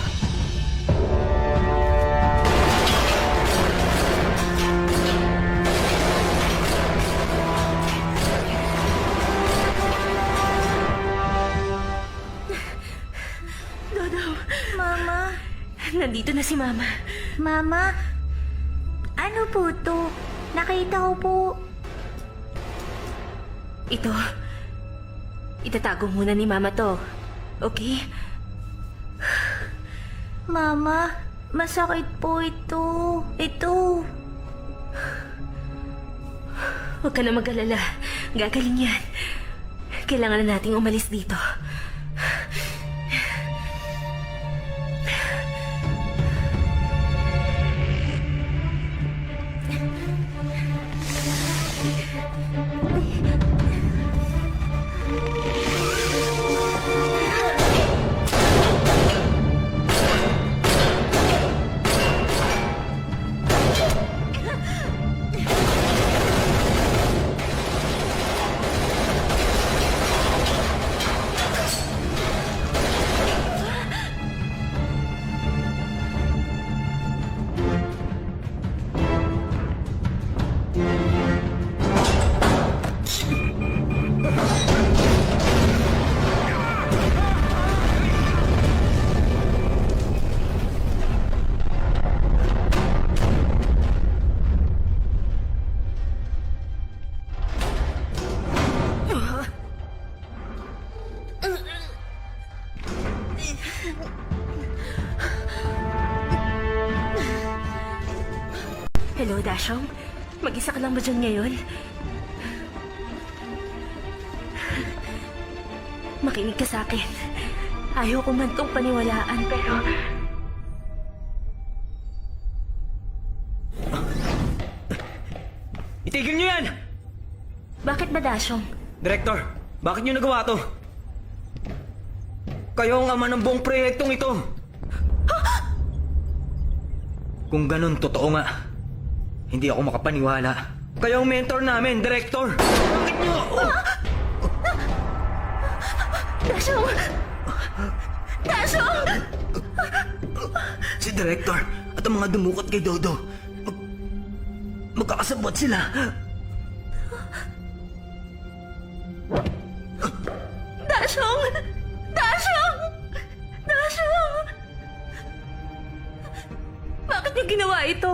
F: Mama?
D: Nandito na si Mama.
F: Mama? Ano po to? Nakita ko po.
D: Ito. Itatago muna ni Mama to. Okay?
F: Mama, masakit po ito. Ito.
D: Huwag ka na mag-alala. Gagaling yan. Kailangan na nating umalis dito. Hello, Dashong. Mag-isa ka lang ba dyan ngayon? Makinig ka sa akin. Ayaw ko man tong paniwalaan, pero...
M: Itigil niyo yan!
D: Bakit ba, Dashong?
M: Director, bakit niyo nagawa to? Kayo ang ama ng buong proyektong ito. Kung ganun, totoo nga. Hindi ako makapaniwala. Kayo ang mentor namin, Director. Bakit niyo?
D: Dashong! Dashong!
M: Si Director at ang mga dumukot kay Dodo. Magkakasabot sila.
D: Dashong! Dashong! Dashong! Bakit niyo ginawa ito?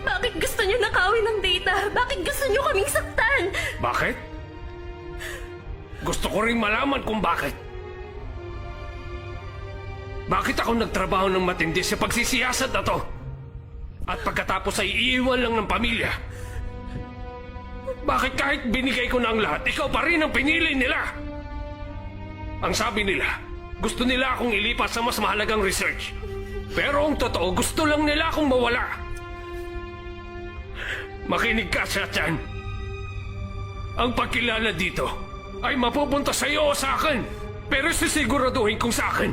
D: Bakit gusto niyo nakawin ng data? Bakit gusto niyo kaming saktan?
B: Bakit? Gusto ko rin malaman kung bakit. Bakit ako nagtrabaho ng matindi sa pagsisiyasat na to? At pagkatapos ay iiwan lang ng pamilya? Bakit kahit binigay ko na ang lahat, ikaw pa rin ang pinili nila? Ang sabi nila, gusto nila akong ilipat sa mas mahalagang research. Pero ang totoo, gusto lang nila akong mawala. Makinig ka, Shachan. Ang pagkilala dito ay mapupunta sa iyo o sa akin. Pero sisiguraduhin kong sa akin.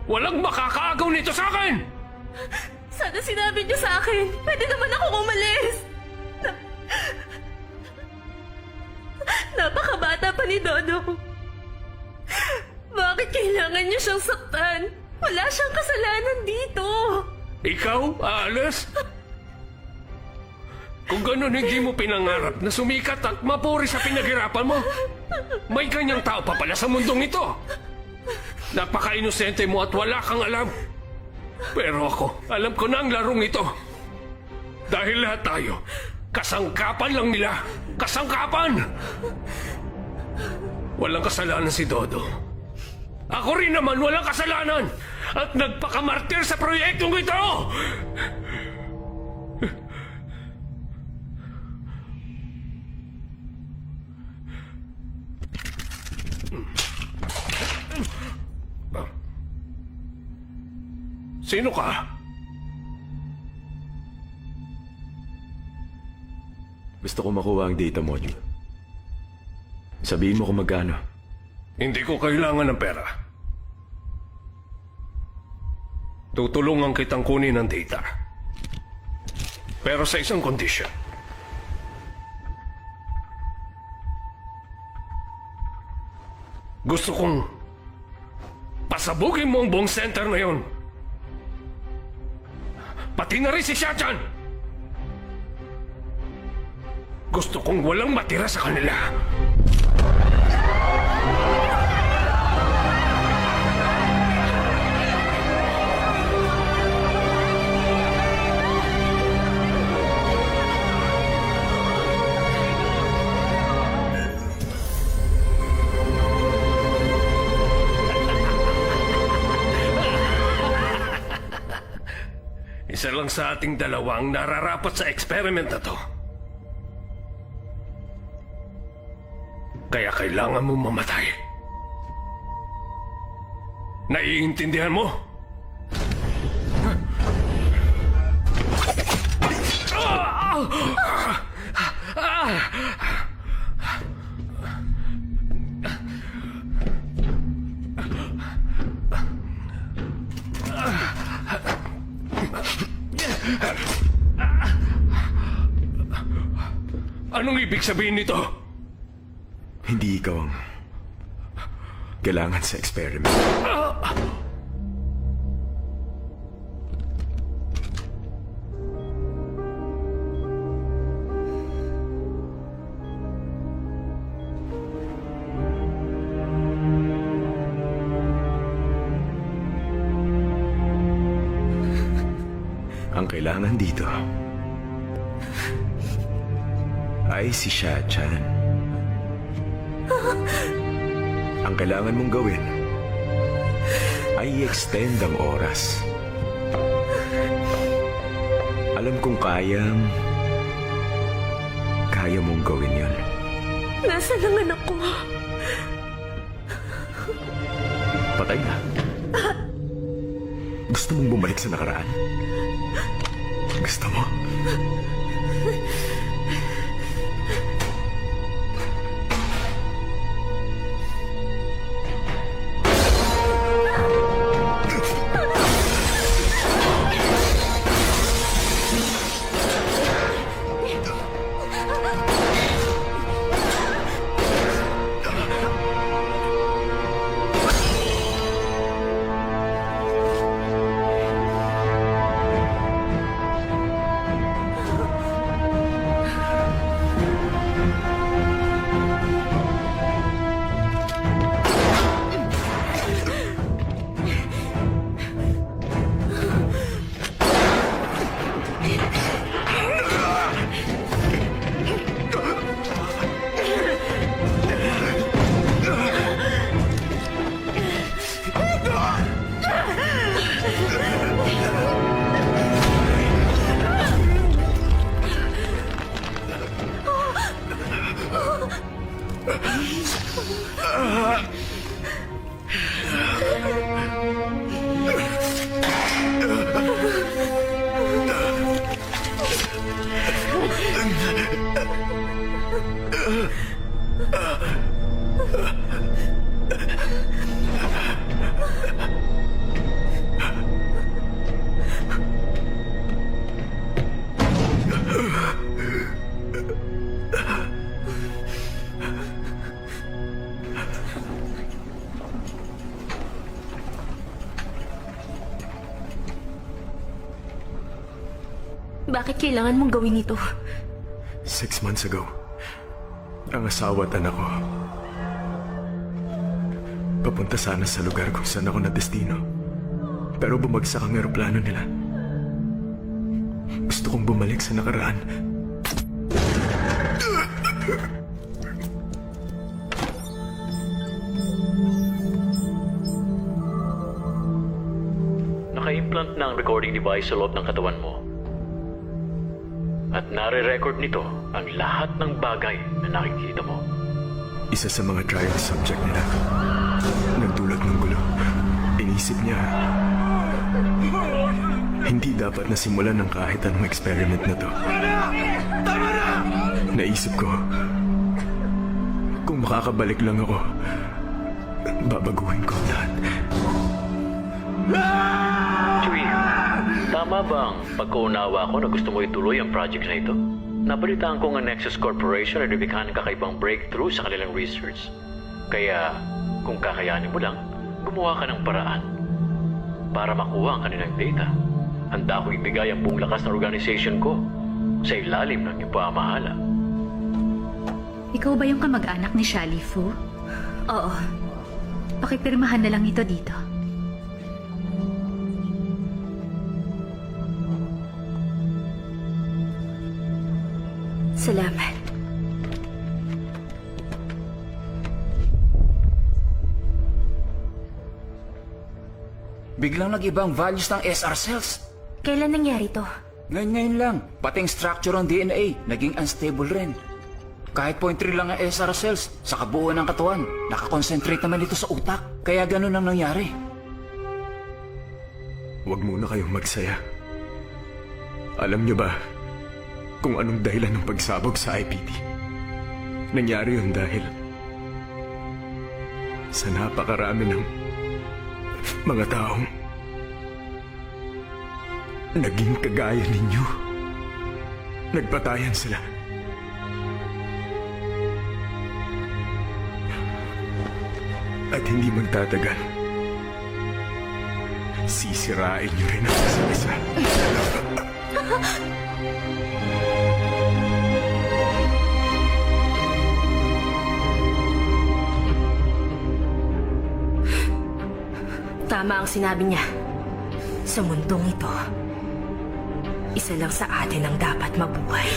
B: Walang makakaagaw nito sa akin!
J: Sana sinabi niyo sa akin. Pwede naman akong umalis. Napakabata pa ni Dodo. Bakit kailangan niyo siyang saktan? Wala siyang kasalanan dito.
B: Ikaw, aalis? Kung ganun hindi mo pinangarap na sumikat at mapuri sa pinaghirapan mo, may kanyang tao pa pala sa mundong ito. Napaka-inosente mo at wala kang alam. Pero ako, alam ko na ang larong ito. Dahil lahat tayo, kasangkapan lang nila. Kasangkapan! Walang kasalanan si Dodo. Ako rin naman walang kasalanan at nagpakamartir sa proyektong ito! Sino ka?
L: Gusto ko makuha ang data module. Sabihin mo kung magkano.
B: Hindi ko kailangan ng pera. Tutulungan kitang kunin ang data. Pero sa isang kondisyon. Gusto kong pasabugin mo ang buong center na yun. Pati na rin si Shachan. Gusto kong walang matira sa kanila. Isa lang sa ating dalawang nararapat sa experiment na to. Kaya kailangan mo mamatay. Naiintindihan mo? Anong ibig sabihin nito?
L: Hindi ikaw ang kailangan sa experiment. Ang kailangan dito ay si Shachan. Ang kailangan mong gawin ay i-extend ang oras. Alam kong kaya mong gawin yun.
J: Nasaan ang anak ko?
L: Patay na. Gusto mong bumalik sa nakaraan? Gusto mo?
D: Bakit kailangan mong gawin ito?
L: 6 months ago, ang asawa at anak ko papunta sana sa lugar kung saan ako na destino. Pero bumagsak ang eroplano nila. Gusto kong bumalik sa nakaraan.
A: Naka-implant na ang recording device sa loob ng katawan mo. At nare-record nito ang lahat ng bagay na nakikita mo.
L: Isa sa mga trial subject nila. Nagdulot ng gulo. Inisip niya, hindi dapat nasimulan ng kahit anong experiment na to. Naisip ko, kung makakabalik lang ako, babaguhin ko ang lahat.
A: Chewie, tama bang pagkaunawa ko na gusto mo ituloy ang project na ito? Nabalitaan ko nga Nexus Corporation ay lumikha ng kakaibang breakthrough sa kanilang research. Kaya, kung kakayanin mo lang, gumawa ka ng paraan para makuha ang kanilang data. Handa ko ibigay ang buong lakas ng organization ko sa ilalim ng iyong pamahala.
J: Ikaw ba yung kamag-anak ni Shali Fu?
D: Oo.
J: Pakipirmahan na lang ito dito.
D: Salamat.
C: Biglang nag-iba ang values ng SR cells.
D: Kailan nangyari to?
C: Ngayon lang, pati ang structure ng DNA naging unstable rin. Kahit 0.3 lang ang SR cells sa kabuuan ng katawan, nakakonsentrate naman ito sa utak. Kaya ganun ang nangyari.
L: Huwag muna kayong magsaya. Alam niyo ba kung anong dahilan ng pagsabog sa IPT? Nangyari yun dahil sa napakarami ng mga taong naging kagaya ninyo. Nagpatayan sila. At hindi magtatagal, sisirain niyo rin ang isa't isa.
D: Tama ang sinabi niya. Sa mundong ito, isa lang sa atin ang dapat mabuhay.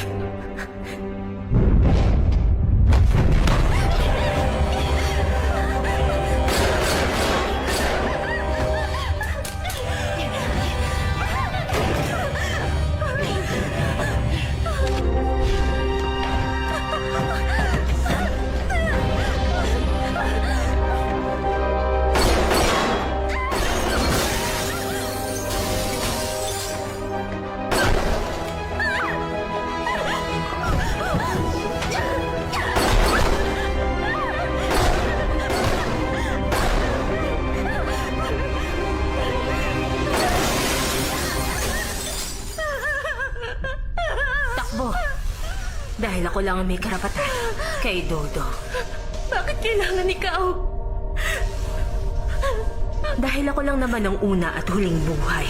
D: Dahil ako lang ang may karapatan kay Dodo.
J: Bakit kailangan ikaw?
D: Dahil ako lang naman ang una at huling buhay.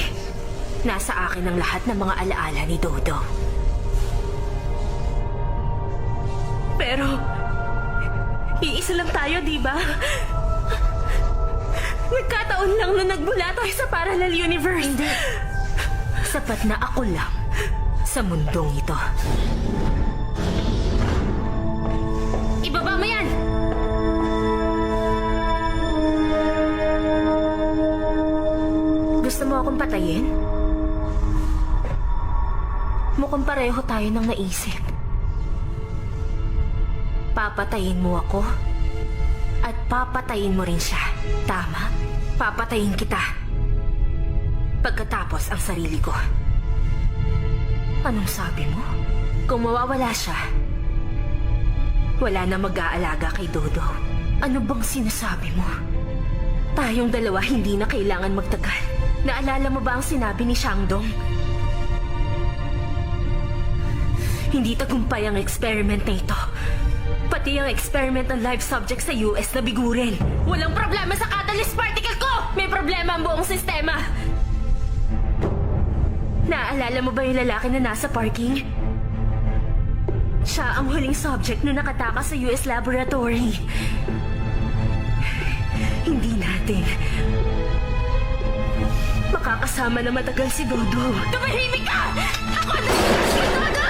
D: Nasa akin ang lahat ng mga alaala ni Dodo.
J: Pero, iisa lang tayo, di ba? Nagkataon lang na nagbula tayo sa parallel universe.
D: Hindi. Sapat na ako lang sa mundong ito. Ibaba mo yan! Gusto mo akong patayin? Mukhang pareho tayo ng naisip. Papatayin mo ako at papatayin mo rin siya. Tama? Papatayin kita. Pagkatapos ang sarili ko. Anong sabi mo? Kung mawawala siya, wala na mag-aalaga kay Dodo. Ano bang sinasabi mo? Tayong dalawa hindi na kailangan magtagal. Naalala mo ba ang sinabi ni Shangdong? Hindi tagumpay ang experiment na ito. Pati ang experiment ng live subject sa US na bigurin. Walang problema sa catalyst particle ko! May problema ang buong sistema! Naaalala mo ba yung lalaki na nasa parking? Siya ang huling subject na nakatakas sa US laboratory. Hindi natin makakasama na matagal si Dodo. Tumahimik ka! Ako na si Dodo!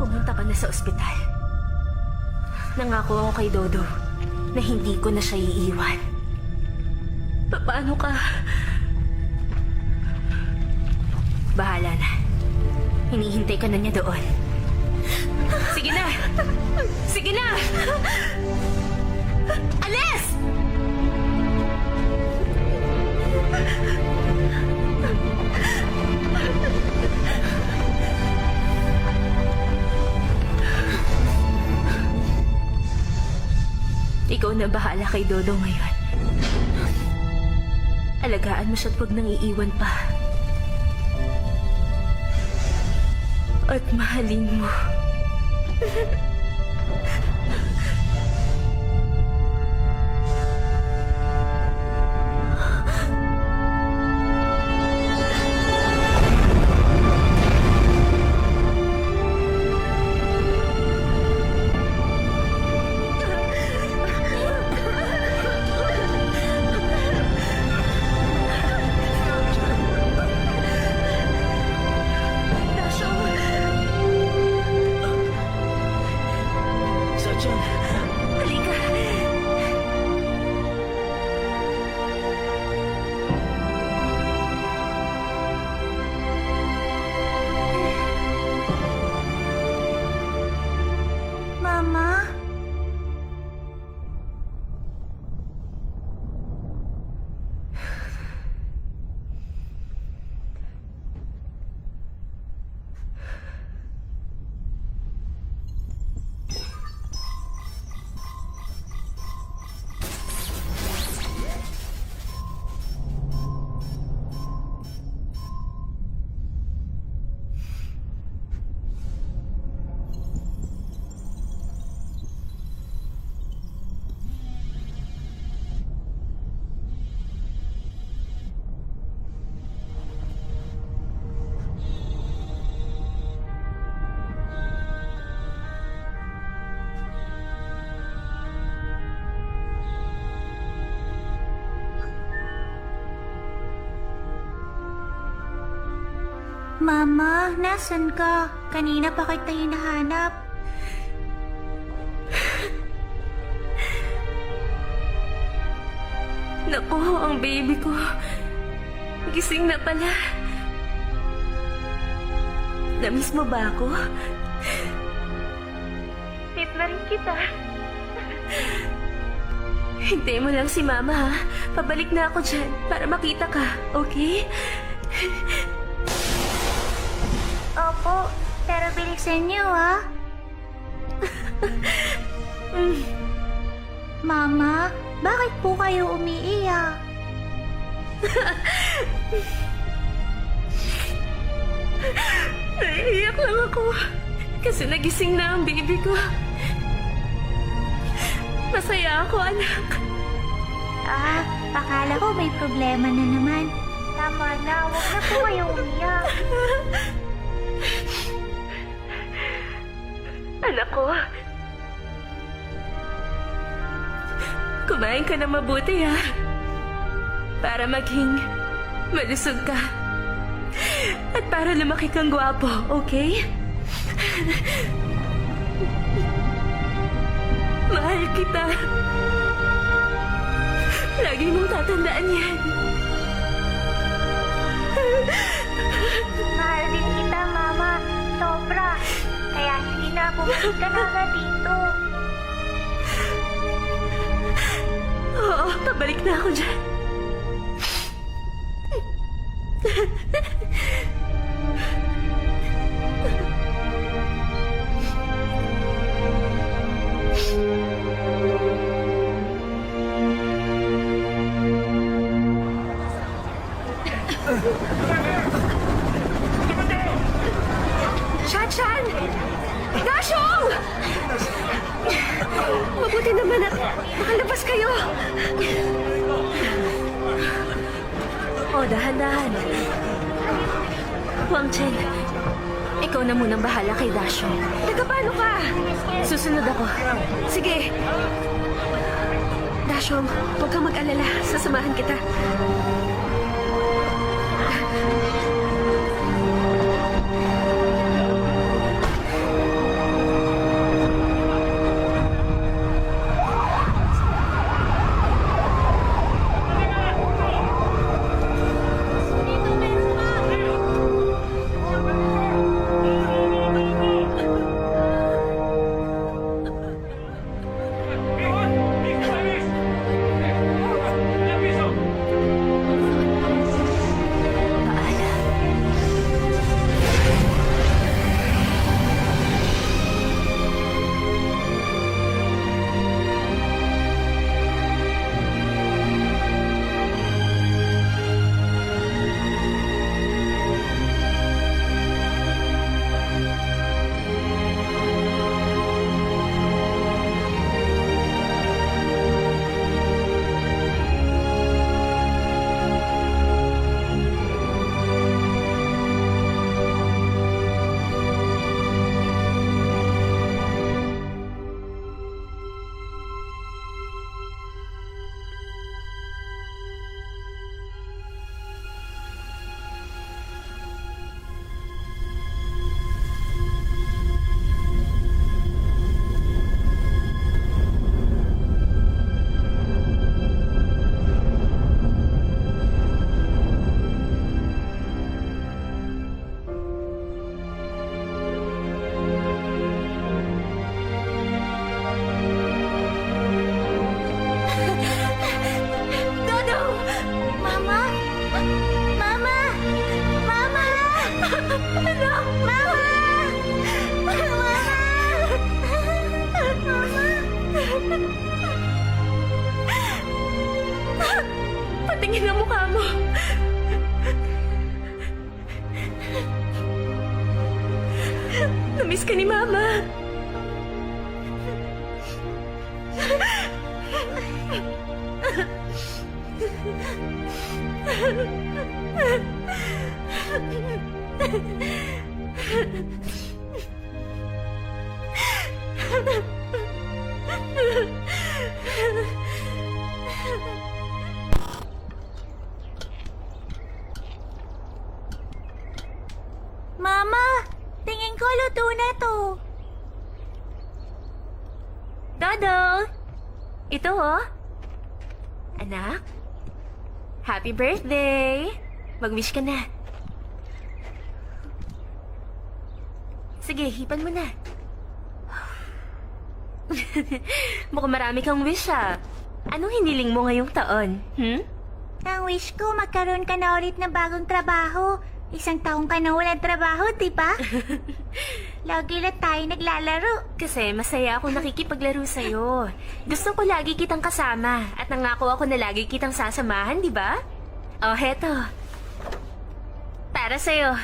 D: Pumunta ka na sa ospital. Nangako ako kay Dodo na hindi ko na siya iiwan. Paano ka? Bahala na. Hinihintay ka na niya doon. Sige na! Sige na! Alis! Ikaw na bahala kay Dodo ngayon. Alagaan mo siya at huwag nang iiwan pa. At mahalin mo.
F: Mama? Mama, nasan ka? Kanina pa kita hinahanap.
D: Naku, ang baby ko. Gising na pala. Namiss mo ba ako?
F: Miss na rin kita.
D: Hintay mo lang si Mama, ha? Pabalik na ako dyan para makita ka, okay?
F: Opo, pero bilisan niyo, ha? Mama, bakit po kayo umiiyak?
D: Naiiyak lang ako kasi nagising na ang baby ko. Masaya ako, anak.
F: Akala ko may problema na naman. Tama na, huwag na po kayo umiyak.
D: Anak ko, kumain ka na mabuti, ha? Para maging malusog ka. At para lumaki kang gwapo, okay?
J: Mahal kita. Lagi mong tatandaan yan.
F: Mahal din kita, Mama. Sobra. Kaya sige na, bumalik ka na nga dito.
J: Oo, pabalik na ako dyan. Shanshan! Dashong! Mabuti naman at makalabas kayo. Dahan-dahan. Wang Chen, ikaw na munang bahala kay Dashong. Taga paano ka? Susunod ako. Sige. Dashong, huwag kang mag-alala. Sasamahan kita. Patingin ang mukha mo. Namiss ka ni Mama.
F: Mama, tingin ko luto na to.
D: Dodo! Ito oh. Anak? Happy birthday! Mag-wish ka na. Sige, hipan mo na. Mukhang marami kang wish ah. Anong hiniling mo ngayong taon?
F: Ang wish ko, magkaroon ka na ulit ng bagong trabaho. 1 taong ka na walang trabaho, di ba? Lagi na tayo naglalaro.
D: Kasi masaya ako nakikipaglaro sa'yo. Gusto ko lagi kitang kasama at nangako ako na lagi kitang sasamahan, di ba? Oh, heto. Para sa'yo.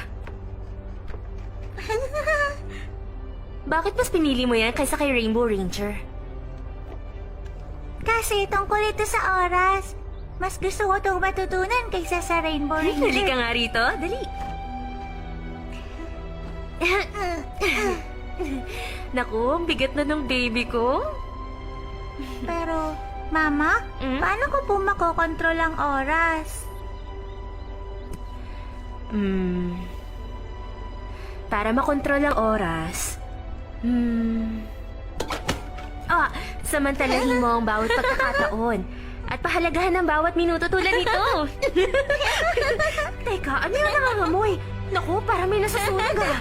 D: Bakit mas pinili mo yan kaysa kay Rainbow Ranger?
F: Kasi tungkol ito sa oras. Mas gusto ko itong matutunan kaysa sa Rainbow Ranger.
D: Dali ka nga rito. Dali. Naku, ang bigat na ng baby ko.
F: Pero, Mama, paano ko po makokontrol ang oras?
D: Para makontrol ang oras, Samantalahin mo ang bawat pagkakataon at pahalagahan ang bawat minuto tulad nito. Teka, ano yung nangangamoy? Naku, parang may nasusunog ah.